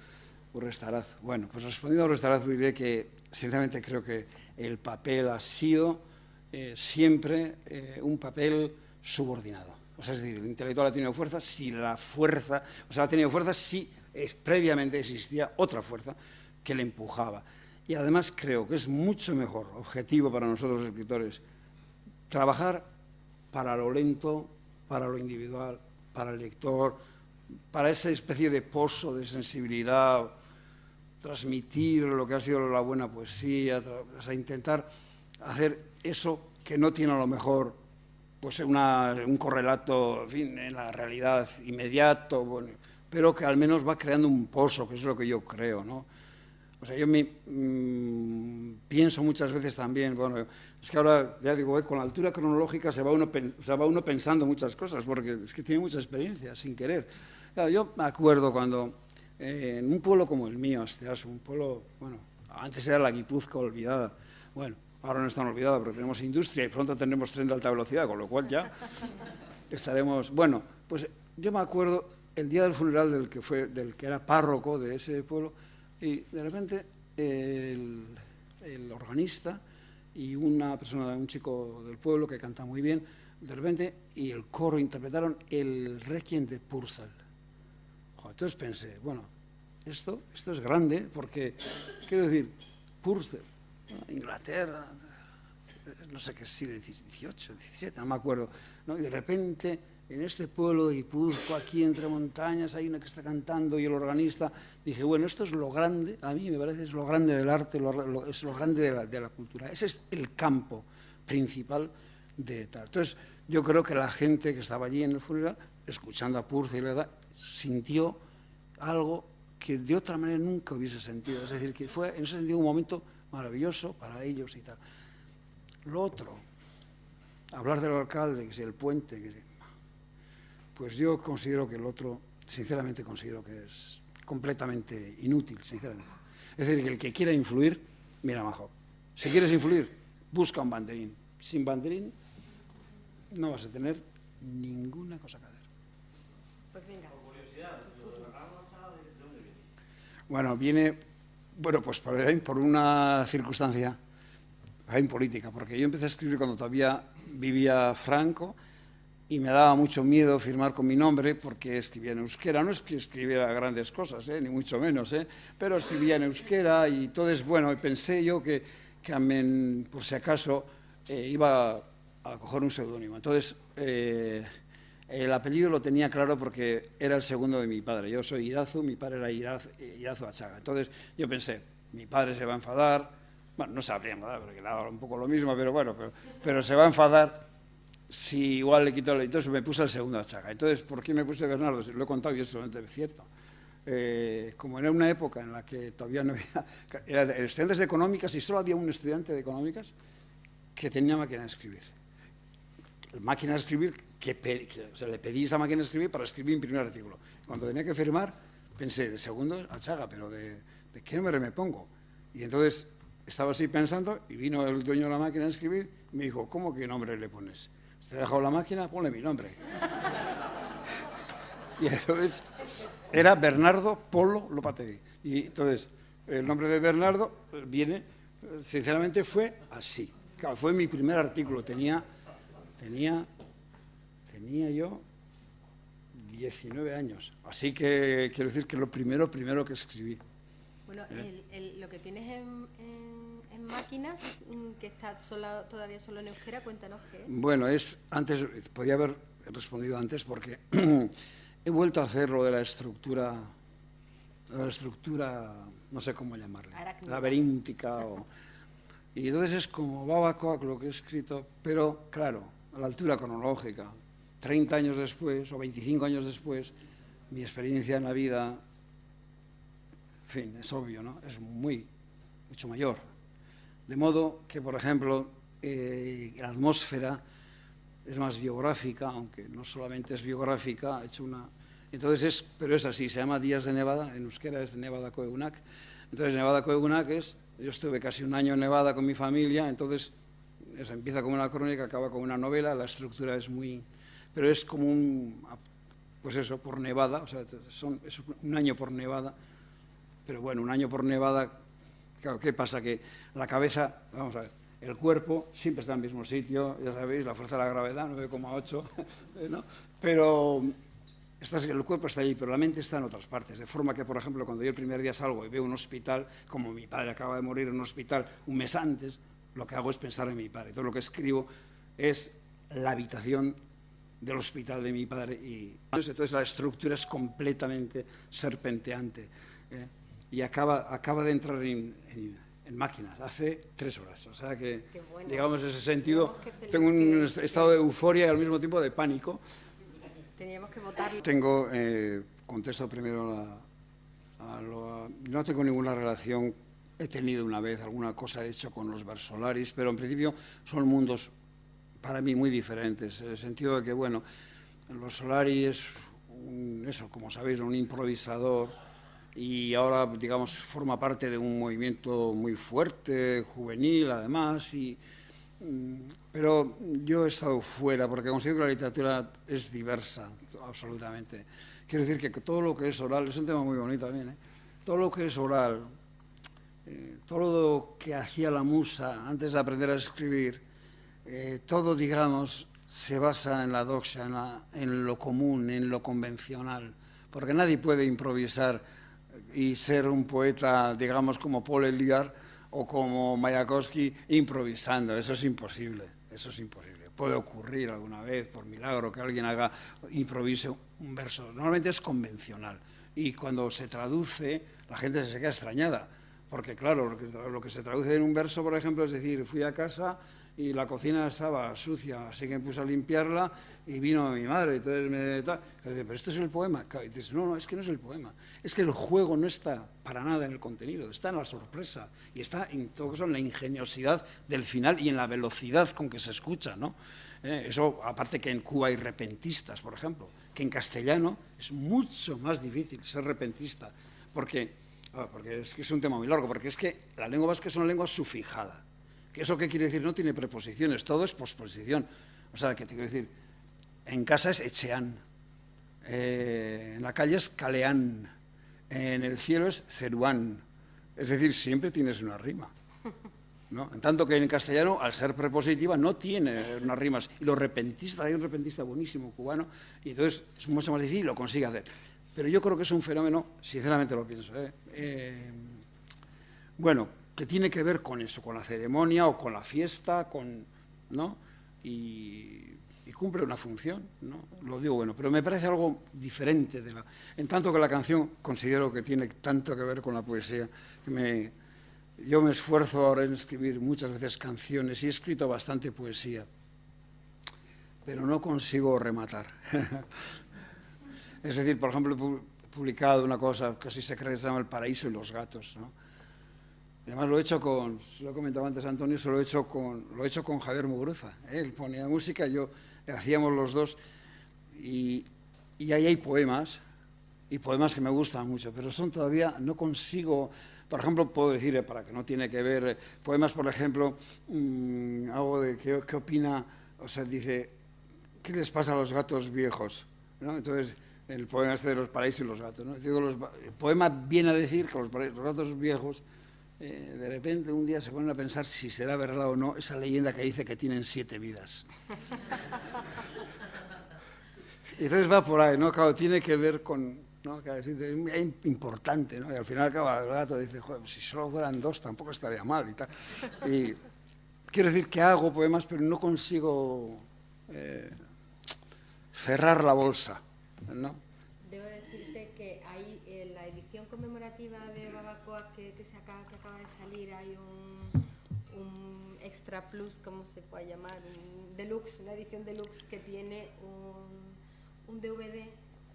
Speaker 2: Urrestarazu. Bueno, pues respondiendo a Urrestarazu diré que, sinceramente, creo que el papel ha sido siempre un papel subordinado. O sea, es decir, el intelectual ha tenido fuerza si la fuerza, o sea, ha tenido fuerza si previamente existía otra fuerza que le empujaba. Y además creo que es mucho mejor objetivo para nosotros los escritores trabajar para lo lento, para lo individual, para el lector, para esa especie de pozo de sensibilidad, transmitir lo que ha sido la buena poesía, o sea, intentar hacer eso que no tiene a lo mejor pues un correlato, en fin, en la realidad inmediato, bueno, pero que al menos va creando un pozo, que es lo que yo creo, ¿no? O sea, yo pienso muchas veces también, bueno, es que ahora, ya digo, con la altura cronológica se va uno pensando muchas cosas, porque es que tiene mucha experiencia, sin querer. Claro, yo me acuerdo cuando, en un pueblo como el mío, Asteaso, un pueblo, bueno, antes era la Guipúzcoa olvidada, bueno, ahora no está olvidada, pero tenemos industria y pronto tendremos tren de alta velocidad, con lo cual ya estaremos... Bueno, pues yo me acuerdo el día del funeral del que era párroco de ese pueblo, y de repente el organista y una persona, un chico del pueblo que canta muy bien, de repente, y el coro interpretaron el Requiem de Purcell. Entonces pensé, bueno, esto es grande, porque, quiero decir, Purcell, Inglaterra, no sé qué siglo XVIII, XVII, no me acuerdo, ¿no? Y de repente, en este pueblo de Guipúzcoa, aquí entre montañas, hay una que está cantando y el organista, dije, bueno, esto es lo grande, a mí me parece, es lo grande del arte, es lo grande de la cultura. Ese es el campo principal de tal. Entonces, yo creo que la gente que estaba allí en el funeral, escuchando a Purcell, sintió algo que de otra manera nunca hubiese sentido. Es decir, que fue en ese sentido un momento maravilloso para ellos y tal. Lo otro, hablar del alcalde, que si el puente, pues yo considero que el otro, sinceramente considero que es completamente inútil, sinceramente. Es decir, que el que quiera influir, mira, Majo, si quieres influir, busca un banderín. Sin banderín no vas a tener ninguna cosa que hacer.
Speaker 1: Pues venga.
Speaker 3: Por curiosidad, ¿de dónde viene?
Speaker 2: Bueno, viene, pues por una circunstancia en política, porque yo empecé a escribir cuando todavía vivía Franco y me daba mucho miedo firmar con mi nombre porque escribía en euskera. No es que escribiera grandes cosas, ni mucho menos, pero escribía en euskera y entonces, bueno, pensé yo que por si acaso iba a coger un seudónimo. Entonces, el apellido lo tenía claro porque era el segundo de mi padre. Yo soy Irazu, mi padre era Irazu Achaga. Entonces, yo pensé, mi padre se va a enfadar, bueno, no se habría enfadado porque le daba un poco lo mismo, pero bueno, pero se va a enfadar si igual le quito el... Entonces me puse el segundo Achaga. Entonces, ¿por qué me puse Bernardo? Lo he contado y es totalmente cierto. Como era una época en la que todavía no había... Era de estudiantes de económicas y solo había un estudiante de económicas que tenía máquina de escribir. Máquina de escribir, o sea, le pedí esa máquina de escribir para escribir mi primer artículo. Cuando tenía que firmar, pensé, de segundo Achaga, pero ¿de qué nombre me pongo? Y entonces estaba así pensando y vino el dueño de la máquina de escribir y me dijo, ¿cómo qué nombre le pones? ¿Te he dejado la máquina? Ponle mi nombre. Y entonces era Bernardo Polo Lopategui. Y entonces el nombre de Bernardo viene, sinceramente fue así. Claro, fue mi primer artículo, tenía yo 19 años. Así que quiero decir que lo primero que escribí.
Speaker 1: Bueno, lo que tienes en máquinas, que está todavía solo en euskera, cuéntanos qué es.
Speaker 2: Bueno, antes, podía haber respondido antes porque he vuelto a hacer lo de la estructura, no sé cómo llamarla, laberíntica. Y entonces es como Babacoa lo que he escrito, pero claro, a la altura cronológica, 30 años después o 25 años después, mi experiencia en la vida, en fin, es obvio, ¿no? Es mucho mayor. De modo que, por ejemplo, la atmósfera es más biográfica, aunque no solamente es biográfica, he hecho una... Entonces pero es así, se llama Días de Nevada, en euskera es Nevadako egunak. Entonces Nevadako egunak yo estuve casi un año en Nevada con mi familia, entonces eso empieza como una crónica, acaba como una novela, la estructura es muy... Pero es como pues eso, por Nevada, o sea, es un año por Nevada, pero bueno, un año por Nevada, claro, ¿qué pasa? Que la cabeza, vamos a ver, el cuerpo siempre está en el mismo sitio, ya sabéis, la fuerza de la gravedad, 9,8, ¿no? Pero el cuerpo está allí, pero la mente está en otras partes, de forma que, por ejemplo, cuando yo el primer día salgo y veo un hospital, como mi padre acaba de morir en un hospital un mes antes, lo que hago es pensar en mi padre. Todo lo que escribo es la habitación del hospital de mi padre. Entonces la estructura es completamente serpenteante y acaba de entrar en máquinas hace 3 horas. O sea que, bueno, digamos, en ese sentido, tengo un estado de euforia y al mismo tiempo de pánico.
Speaker 1: Teníamos que votarlo.
Speaker 2: Contesto primero no tengo ninguna relación. He tenido una vez alguna cosa hecho con los versolaris, pero en principio son mundos para mí muy diferentes, en el sentido de que, bueno, el versolari es, como sabéis, un improvisador y ahora, digamos, forma parte de un movimiento muy fuerte, juvenil, además, pero yo he estado fuera porque considero que la literatura es diversa, absolutamente. Quiero decir que todo lo que es oral, es un tema muy bonito también, todo lo que es oral, todo lo que hacía la musa antes de aprender a escribir, todo, digamos, se basa en la doxa, en lo común, en lo convencional, porque nadie puede improvisar y ser un poeta, digamos, como Paul Eluard o como Mayakovsky improvisando. Eso es imposible, eso es imposible. Puede ocurrir alguna vez, por milagro, que alguien improvise un verso. Normalmente es convencional y cuando se traduce la gente se queda extrañada. Porque, claro, lo que se traduce en un verso, por ejemplo, es decir, fui a casa y la cocina estaba sucia, así que me puse a limpiarla y vino mi madre. Entonces me dice, pero esto es el poema. Y dices, no, es que no es el poema. Es que el juego no está para nada en el contenido, está en la sorpresa y está en todo caso en la ingeniosidad del final y en la velocidad con que se escucha, ¿no? Eso, aparte que en Cuba hay repentistas, por ejemplo, que en castellano es mucho más difícil ser repentista, porque es que es un tema muy largo, porque es que la lengua vasca es una lengua sufijada. ¿Eso qué quiere decir? No tiene preposiciones, todo es posposición. O sea, ¿qué te quiero decir? En casa es echean, en la calle es caleán, en el cielo es ceruán. Es decir, siempre tienes una rima. ¿no? En tanto que en castellano, al ser prepositiva, no tiene unas rimas. Y los repentistas, hay un repentista buenísimo cubano, y entonces es mucho más difícil y lo consigue hacer. Pero yo creo que es un fenómeno, sinceramente lo pienso, bueno, que tiene que ver con eso, con la ceremonia o con la fiesta, ¿no? Y cumple una función, ¿no? Lo digo bueno, pero me parece algo diferente en tanto que la canción considero que tiene tanto que ver con la poesía. Yo me esfuerzo ahora en escribir muchas veces canciones y he escrito bastante poesía, pero no consigo rematar. Es decir, por ejemplo, he publicado una cosa casi secreta que se llama El paraíso y los gatos, ¿no? Además lo he hecho se lo he comentado antes a Antonio, lo he hecho con Javier Muguruza. Él ponía música, yo hacíamos los dos, y ahí hay poemas, y poemas que me gustan mucho, pero todavía no consigo. Por ejemplo, puedo decir, para que no tiene que ver, poemas, por ejemplo, algo de qué opina, o sea, dice, ¿qué les pasa a los gatos viejos? ¿No? Entonces, el poema de los paraísos y los gatos, ¿no? Digo, el poema viene a decir que los gatos viejos, de repente un día se ponen a pensar si será verdad o no esa leyenda que dice que tienen 7 vidas. Y entonces va por ahí, ¿no? Claro, tiene que ver con, ¿no? Es importante, ¿no? Y al final acaba el gato dice, joder, si solo fueran 2 tampoco estaría mal y tal. Y quiero decir que hago poemas, pero no consigo cerrar la bolsa, ¿no?
Speaker 1: Debo decirte que hay en la edición conmemorativa de Babacoa que acaba de salir, hay un extra plus, ¿cómo se puede llamar? Un deluxe, una edición deluxe que tiene un DVD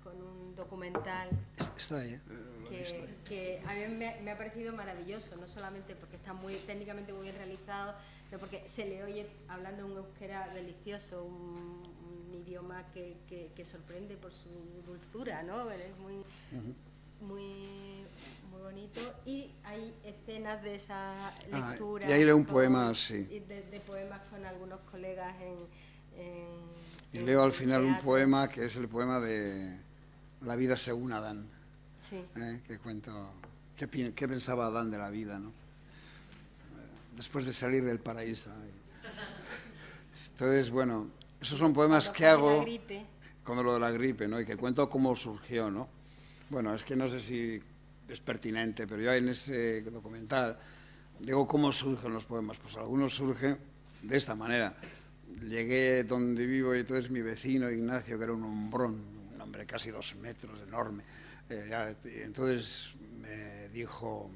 Speaker 1: con un documental.
Speaker 2: Está ahí,
Speaker 1: que a mí me ha parecido maravilloso, no solamente porque está técnicamente muy bien realizado, sino porque se le oye hablando un euskera delicioso, un idioma que sorprende por su dulzura, ¿no? Es muy bonito, y hay escenas de esa lectura.
Speaker 2: Y ahí leo un poema, sí.
Speaker 1: De poemas con algunos colegas
Speaker 2: y leo al final un poema que es el poema de La vida según Adán.
Speaker 1: Sí.
Speaker 2: Que cuento qué pensaba Adán de la vida, ¿no? Después de salir del paraíso. Entonces, bueno, esos son poemas que hago con lo de la gripe, ¿no? Y que cuento cómo surgió, ¿no? Bueno, es que no sé si es pertinente, pero yo en ese documental digo cómo surgen los poemas. Pues algunos surgen de esta manera. Llegué donde vivo y entonces mi vecino Ignacio, que era un hombrón, un hombre casi 2 metros, enorme, entonces me dijo,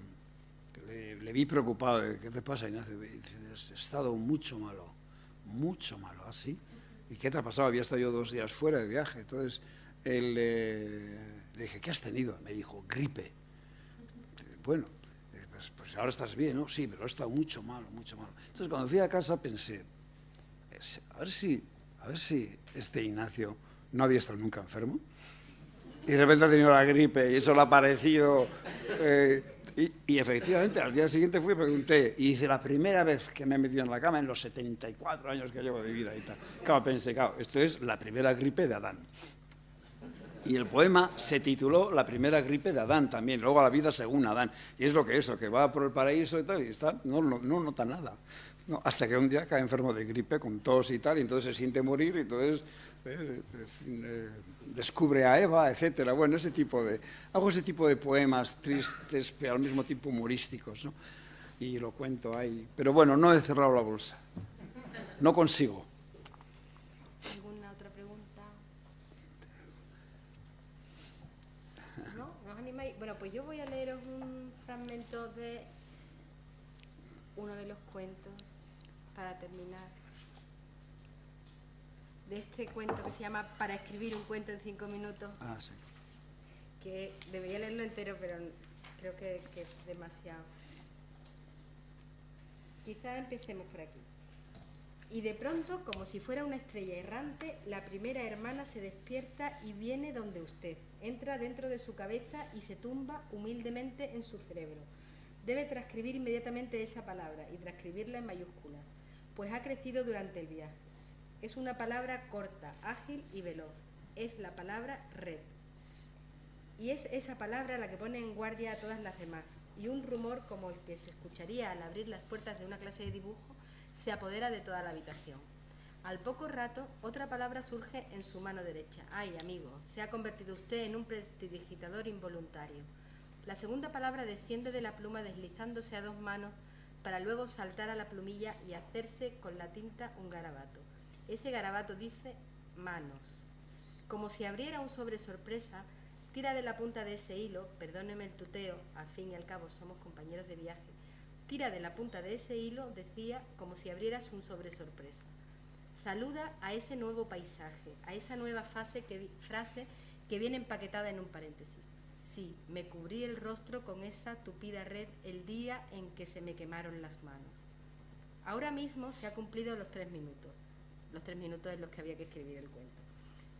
Speaker 2: le vi preocupado, ¿qué te pasa, Ignacio? Y dice, he estado mucho malo, ¿así? ¿Y qué te ha pasado? Había estado yo 2 días fuera de viaje. Entonces le dije, ¿qué has tenido? Me dijo, gripe. Bueno, pues ahora estás bien, ¿no? Sí, pero he estado mucho malo. Entonces cuando fui a casa pensé, a ver si este Ignacio no había estado nunca enfermo y de repente ha tenido la gripe y eso le ha parecido, y efectivamente al día siguiente fui y pregunté y dice, la primera vez que me he metido en la cama en los 74 años que llevo de vida y tal. Claro, pensé, esto es la primera gripe de Adán. Y el poema se tituló La primera gripe de Adán también, luego La vida según Adán. Y es lo que va por el paraíso y tal, y no nota nada. No, hasta que un día cae enfermo de gripe, con tos y tal, y entonces se siente morir, y entonces descubre a Eva, etcétera. Bueno, hago ese tipo de poemas tristes, pero al mismo tiempo humorísticos, ¿no? Y lo cuento ahí. Pero bueno, no he cerrado la bolsa. No consigo.
Speaker 1: ¿Alguna otra pregunta? ¿No? ¿Nos animáis? Bueno, pues yo voy a leeros un fragmento de uno de los cuentos para terminar. De este cuento que se llama Para escribir un cuento en 5 minutos.
Speaker 2: Ah, sí.
Speaker 1: Que debería leerlo entero, pero creo que es demasiado. Quizá empecemos por aquí. Y de pronto, como si fuera una estrella errante, la primera hermana se despierta y viene donde usted. Entra dentro de su cabeza y se tumba humildemente en su cerebro. Debe transcribir inmediatamente esa palabra y transcribirla en mayúsculas, pues ha crecido durante el viaje. Es una palabra corta, ágil y veloz. Es la palabra red. Y es esa palabra la que pone en guardia a todas las demás. y un rumor como el que se escucharía al abrir las puertas de una clase de dibujo se apodera de toda la habitación. Al poco rato, otra palabra surge en su mano derecha. ¡Ay, amigo! Se ha convertido usted en un prestidigitador involuntario. La segunda palabra desciende de la pluma deslizándose a dos manos para luego saltar a la plumilla y hacerse con la tinta un garabato. Ese garabato dice manos. Como si abriera un sobre sorpresa, tira de la punta de ese hilo, perdóneme el tuteo, al fin y al cabo somos compañeros de viaje, tira de la punta de ese hilo, decía, como si abrieras un sobre sorpresa. Saluda a ese nuevo paisaje, a esa nueva frase que viene empaquetada en un paréntesis. Sí, me cubrí el rostro con esa tupida red el día en que se me quemaron las manos. Ahora mismo se ha cumplido los 3 minutos. Los 3 minutos en los que había que escribir el cuento.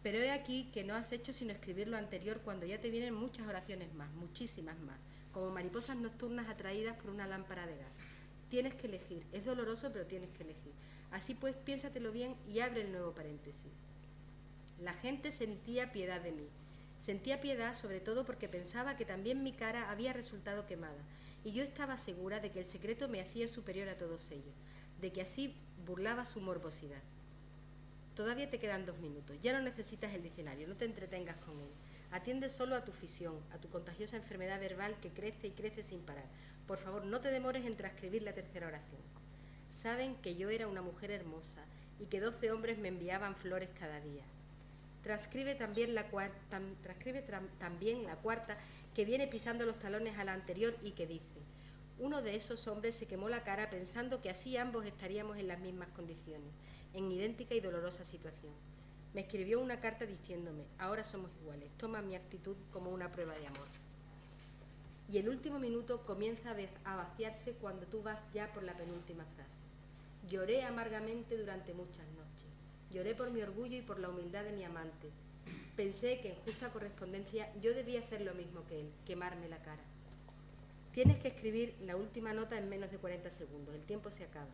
Speaker 1: Pero he aquí que no has hecho sino escribir lo anterior cuando ya te vienen muchas oraciones más, muchísimas más, como mariposas nocturnas atraídas por una lámpara de gas. Tienes que elegir, es doloroso pero tienes que elegir. Así pues, piénsatelo bien y abre el nuevo paréntesis. La gente sentía piedad de mí. Sentía piedad sobre todo porque pensaba que también mi cara había resultado quemada, y yo estaba segura de que el secreto me hacía superior a todos ellos, de que así burlaba su morbosidad. Todavía te quedan 2 minutos, ya no necesitas el diccionario, no te entretengas con él. Atiende solo a tu fisión, a tu contagiosa enfermedad verbal que crece y crece sin parar. Por favor, no te demores en transcribir la tercera oración. Saben que yo era una mujer hermosa y que 12 hombres me enviaban flores cada día. Transcribe también la cuarta, que viene pisando los talones a la anterior y que dice: uno de esos hombres se quemó la cara pensando que así ambos estaríamos en las mismas condiciones, en idéntica y dolorosa situación. Me escribió una carta diciéndome: ahora somos iguales, toma mi actitud como una prueba de amor. Y el último minuto comienza a vaciarse cuando tú vas ya por la penúltima frase. Lloré amargamente durante muchas noches. Lloré por mi orgullo y por la humildad de mi amante. Pensé que en justa correspondencia yo debía hacer lo mismo que él, quemarme la cara. Tienes que escribir la última nota en menos de 40 segundos. El tiempo se acaba.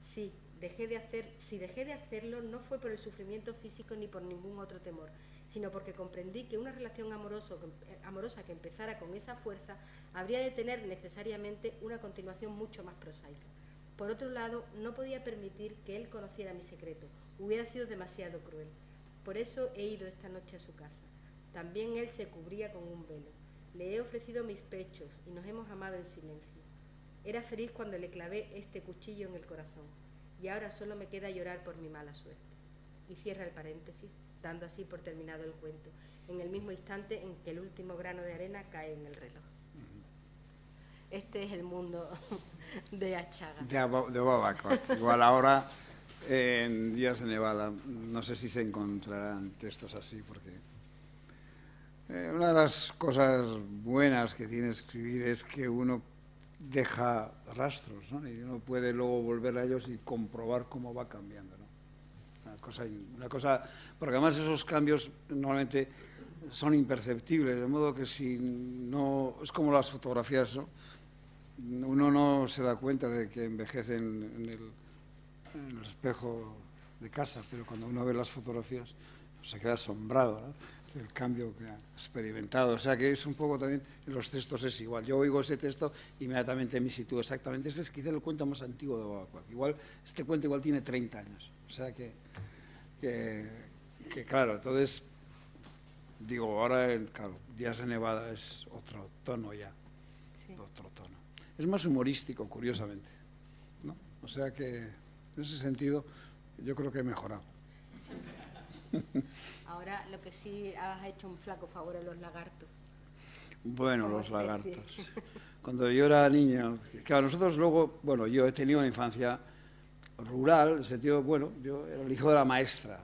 Speaker 1: Si dejé de hacerlo no fue por el sufrimiento físico ni por ningún otro temor, sino porque comprendí que una relación amorosa que empezara con esa fuerza habría de tener necesariamente una continuación mucho más prosaica. Por otro lado, no podía permitir que él conociera mi secreto. Hubiera sido demasiado cruel. Por eso he ido esta noche a su casa. También él se cubría con un velo. Le he ofrecido mis pechos y nos hemos amado en silencio. Era feliz cuando le clavé este cuchillo en el corazón y ahora solo me queda llorar por mi mala suerte. Y cierra el paréntesis, dando así por terminado el cuento, en el mismo instante en que el último grano de arena cae en el reloj. Este es el mundo de Achaga.
Speaker 2: De Babacor. Igual ahora, en Días de Nevada, no sé si se encontrarán textos así, porque una de las cosas buenas que tiene escribir es que uno deja rastros, ¿no? Y uno puede luego volver a ellos y comprobar cómo va cambiando, ¿no? Una cosa, porque además esos cambios normalmente son imperceptibles, de modo que si no, es como las fotografías, ¿no? Uno no se da cuenta de que envejece en el espejo de casa, pero cuando uno ve las fotografías se queda asombrado, ¿no? El cambio que ha experimentado. O sea que es un poco también, en los textos es igual. Yo oigo ese texto, inmediatamente me sitúo exactamente. Este es quizá el cuento más antiguo de Babacor. Igual, este cuento igual tiene 30 años. O sea que claro, entonces, digo, ahora, claro, Días de Nevada es otro tono ya. Sí. Otro tono. Es más humorístico, curiosamente, ¿no? O sea que, en ese sentido, yo creo que he mejorado.
Speaker 1: Sí. Ahora, lo que sí has hecho un flaco favor a los lagartos.
Speaker 2: Bueno, los lagartos. Cuando yo era niño, claro, nosotros luego, bueno, yo he tenido una infancia rural, en el sentido, bueno, yo era el hijo de la maestra,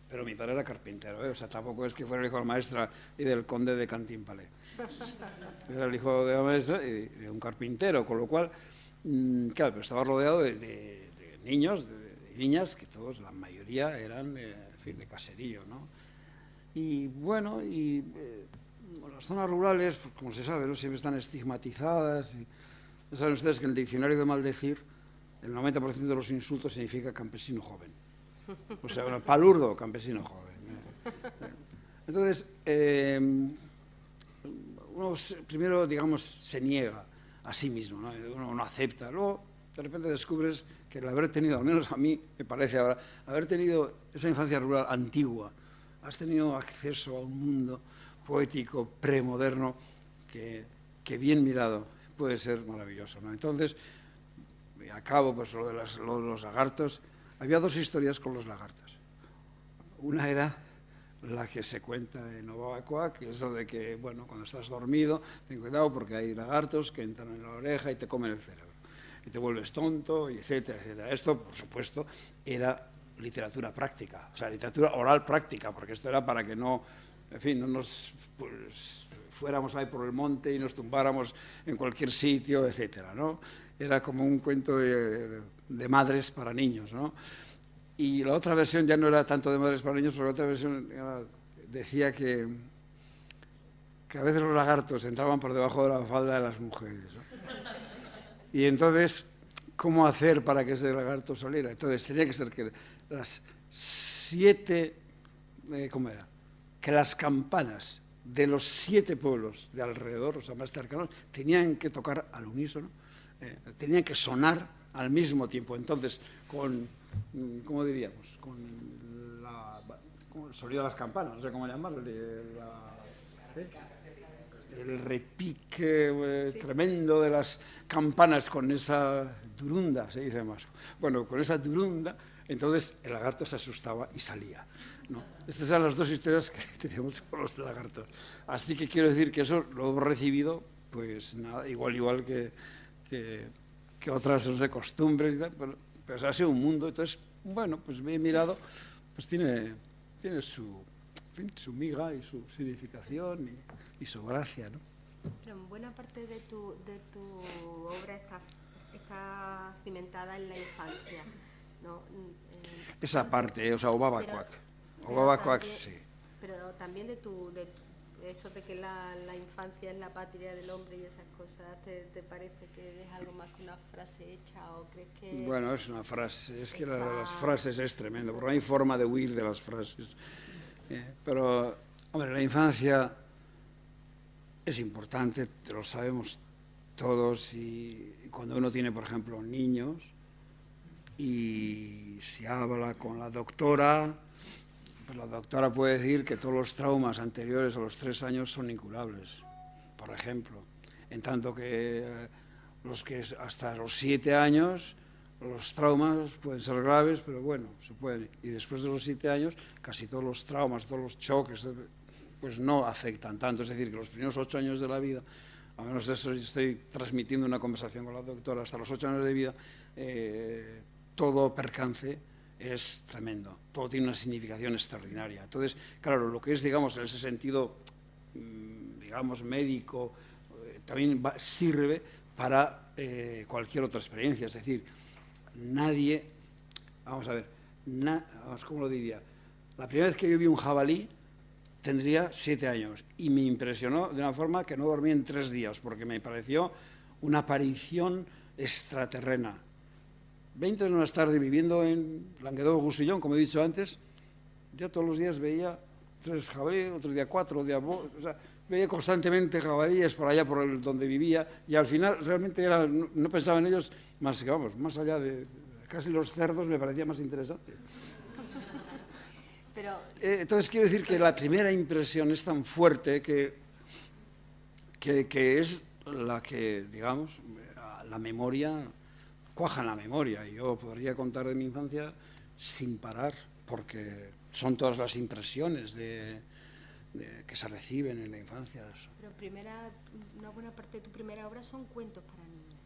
Speaker 2: pero mi padre era carpintero, ¿eh? O sea, tampoco es que fuera el hijo de la maestra y del conde de Cantimpalé. Era el hijo de la maestra y de un carpintero, con lo cual, claro, pero estaba rodeado de niños, de niñas, que todos, la mayoría eran, en fin, de caserío, ¿no? Y bueno, las zonas rurales, pues, como se sabe, ¿no? Siempre están estigmatizadas. Y ya saben ustedes que en el diccionario de maldecir, el 90% de los insultos significa campesino joven. O sea, bueno, palurdo, campesino joven. Entonces, uno primero, digamos, se niega a sí mismo, ¿no? Uno no acepta, luego de repente descubres que el haber tenido, al menos a mí me parece ahora, haber tenido esa infancia rural antigua, has tenido acceso a un mundo poético, premoderno, que bien mirado puede ser maravilloso, ¿no? Entonces, acabo pues lo de los lagartos. Había dos historias con los lagartos. Una era la que se cuenta en Obabacoa, que es lo de que, bueno, cuando estás dormido, ten cuidado porque hay lagartos que entran en la oreja y te comen el cerebro. Y te vuelves tonto, y etcétera, etcétera. Esto, por supuesto, era literatura práctica, o sea, literatura oral práctica, porque esto era para que no, en fin, no nos pues, fuéramos ahí por el monte y nos tumbáramos en cualquier sitio, etcétera, ¿no? Era como un cuento de madres para niños, ¿no? Y la otra versión ya no era tanto de madres para niños, porque la otra versión decía que a veces los lagartos entraban por debajo de la falda de las mujeres, ¿no? Y entonces, ¿cómo hacer para que ese lagarto saliera? Entonces, tenía que ser que las 7, ¿cómo era? Que las campanas de los 7 pueblos de alrededor, o sea, más cercanos, tenían que tocar al unísono, tenían que sonar al mismo tiempo. Entonces, ¿cómo diríamos? Con el sonido de las campanas, no sé cómo llamarlo, el repique sí, tremendo de las campanas con esa durunda, se dice más. Bueno, con esa durunda, entonces el lagarto se asustaba y salía, ¿no? Estas eran las dos historias que teníamos con los lagartos. Así que quiero decir que eso lo hemos recibido, pues nada, igual que otras costumbres y tal, pero ha sido un mundo. Entonces, bueno, pues me he mirado, pues tiene su, en fin, su miga y su significación y su gracia, ¿no?
Speaker 1: Pero buena parte de tu obra está cimentada en la infancia, ¿no?
Speaker 2: Esa parte, o sea, Obabacoac, sí.
Speaker 1: Pero también de eso de que la infancia es la patria del hombre y esas cosas, ¿te parece que es algo más que una frase hecha o crees que...?
Speaker 2: Bueno, es una frase, es que las frases es tremendo, porque no hay forma de huir de las frases. Pero, hombre, la infancia es importante, lo sabemos todos, y cuando uno tiene, por ejemplo, niños y se habla con la doctora, pues la doctora puede decir que todos los traumas anteriores a los 3 años son incurables, por ejemplo, en tanto que los que hasta los 7 años los traumas pueden ser graves, pero bueno, se pueden. Y después de los 7 años, casi todos los traumas, todos los choques, pues no afectan tanto. Es decir, que los primeros 8 años de la vida, a menos de eso estoy transmitiendo una conversación con la doctora, hasta los 8 años de vida, todo percance es tremendo, todo tiene una significación extraordinaria. Entonces, claro, lo que es, digamos, en ese sentido, digamos, médico, también sirve para cualquier otra experiencia. Es decir, nadie, vamos a ver, ¿cómo lo diría? La primera vez que yo vi un jabalí tendría 7 años y me impresionó de una forma que no dormí en 3 días, porque me pareció una aparición extraterrena. 20 años más tarde, viviendo en Languedoc-Roussillon, como he dicho antes, ya todos los días veía 3 jabalíes, otro día 4, o sea, veía constantemente jabalíes por allá por donde vivía, y al final realmente no pensaba en ellos más que, vamos, más allá de casi los cerdos me parecía más interesante. Pero... entonces quiero decir que la primera impresión es tan fuerte que es la que, digamos, la memoria, cuaja en la memoria, y yo podría contar de mi infancia sin parar, porque son todas las impresiones que se reciben en la infancia.
Speaker 1: Pero una buena parte de tu primera obra son cuentos para niños.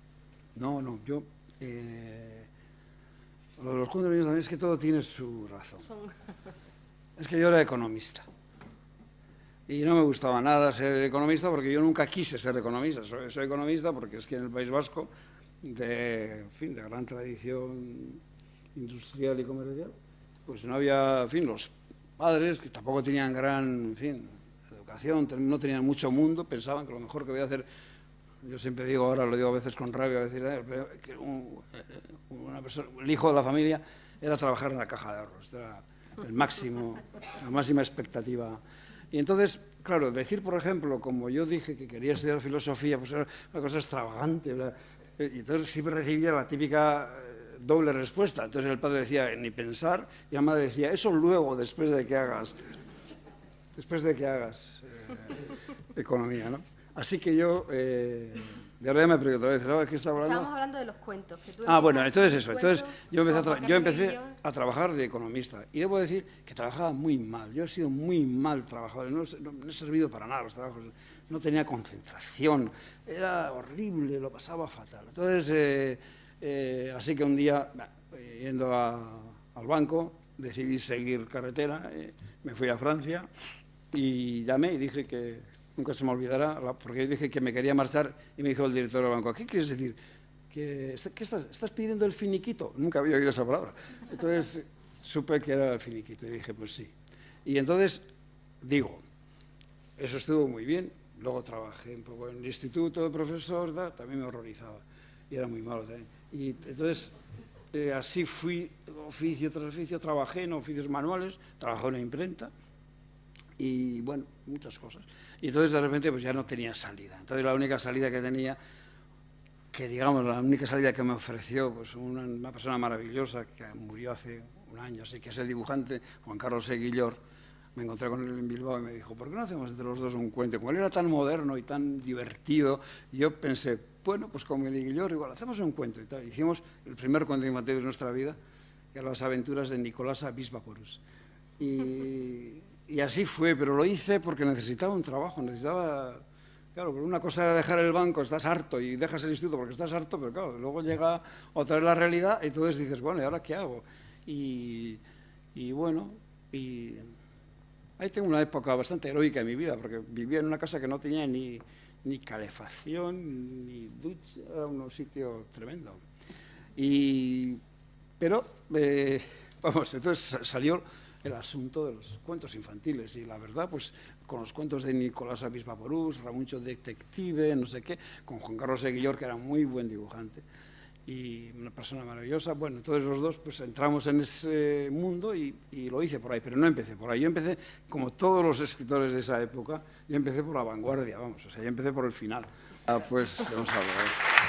Speaker 2: No, yo... lo de los cuentos de niños también es que todo tiene su razón. Es que yo era economista. Y no me gustaba nada ser economista porque yo nunca quise ser economista. Soy economista porque es que en el País Vasco, de gran tradición industrial y comercial, pues no había, en fin, los padres, que tampoco tenían gran, en fin, educación, no tenían mucho mundo, pensaban que lo mejor que voy a hacer, yo siempre digo, ahora lo digo a veces con rabia, a veces que una persona, el hijo de la familia era trabajar en la caja de ahorros, era el máximo, la máxima expectativa. Y entonces, claro, decir, por ejemplo, como yo dije que quería estudiar filosofía, pues era una cosa extravagante, ¿verdad? Y entonces siempre recibía la típica doble respuesta. Entonces el padre decía, ni pensar, y la madre decía, eso luego, después de que hagas economía, ¿no? Así que yo, de ahora ya me pregunto otra vez, ¿no? ¿Qué estaba hablando?
Speaker 1: Estábamos hablando de los cuentos. Que tú
Speaker 2: Bueno, entonces eso.
Speaker 1: cuentos
Speaker 2: Entonces yo
Speaker 1: con
Speaker 2: empecé
Speaker 1: Juan
Speaker 2: a trabajar de economista. Y debo decir que trabajaba muy mal. Yo he sido muy mal trabajador. No he servido para nada los trabajos. No tenía concentración. Era horrible, lo pasaba fatal. Entonces, así que un día, yendo al banco, decidí seguir carretera. Me fui a Francia y llamé y dije que nunca se me olvidará, porque yo dije que me quería marchar y me dijo el director del banco, ¿qué quieres decir? ¿Qué estás pidiendo el finiquito? Nunca había oído esa palabra. Entonces supe que era el finiquito y dije, pues sí. Y entonces, digo, eso estuvo muy bien. Luego trabajé un poco en el instituto de profesor, también me horrorizaba y era muy malo también. Y entonces, así fui, oficio tras oficio, trabajé en oficios manuales, trabajé en la imprenta y, bueno, muchas cosas. Y entonces, de repente, pues ya no tenía salida. Entonces, la única salida que tenía, la única salida que me ofreció, pues una persona maravillosa que murió hace un año, así que es el dibujante, Juan Carlos Seguillor, me encontré con él en Bilbao y me dijo, ¿por qué no hacemos entre los dos un cuento? Como él era tan moderno y tan divertido, yo pensé, bueno, pues con el Seguillor igual hacemos un cuento y tal. Hicimos el primer cuento infantil de nuestra vida, que eran las aventuras de Nicolás Bisvaporus. Y así fue, pero lo hice porque necesitaba un trabajo, claro, pero una cosa era dejar el banco, estás harto y dejas el instituto porque estás harto, pero claro, luego llega otra vez la realidad y entonces dices, bueno, ¿y ahora qué hago? Y bueno, ahí tengo una época bastante heroica en mi vida, porque vivía en una casa que no tenía ni calefacción, ni ducha, era un sitio tremendo. Pero, vamos, entonces salió el asunto de los cuentos infantiles y la verdad, pues con los cuentos de Nicolás Bisvaporus, Ramuncho Detective, no sé qué, con Juan Carlos Seguillor, que era muy buen dibujante y una persona maravillosa. Bueno, entonces los dos pues entramos en ese mundo y lo hice por ahí, pero no empecé por ahí. Yo empecé, como todos los escritores de esa época, yo empecé por la vanguardia, vamos, o sea, yo empecé por el final. Pues vamos a ver.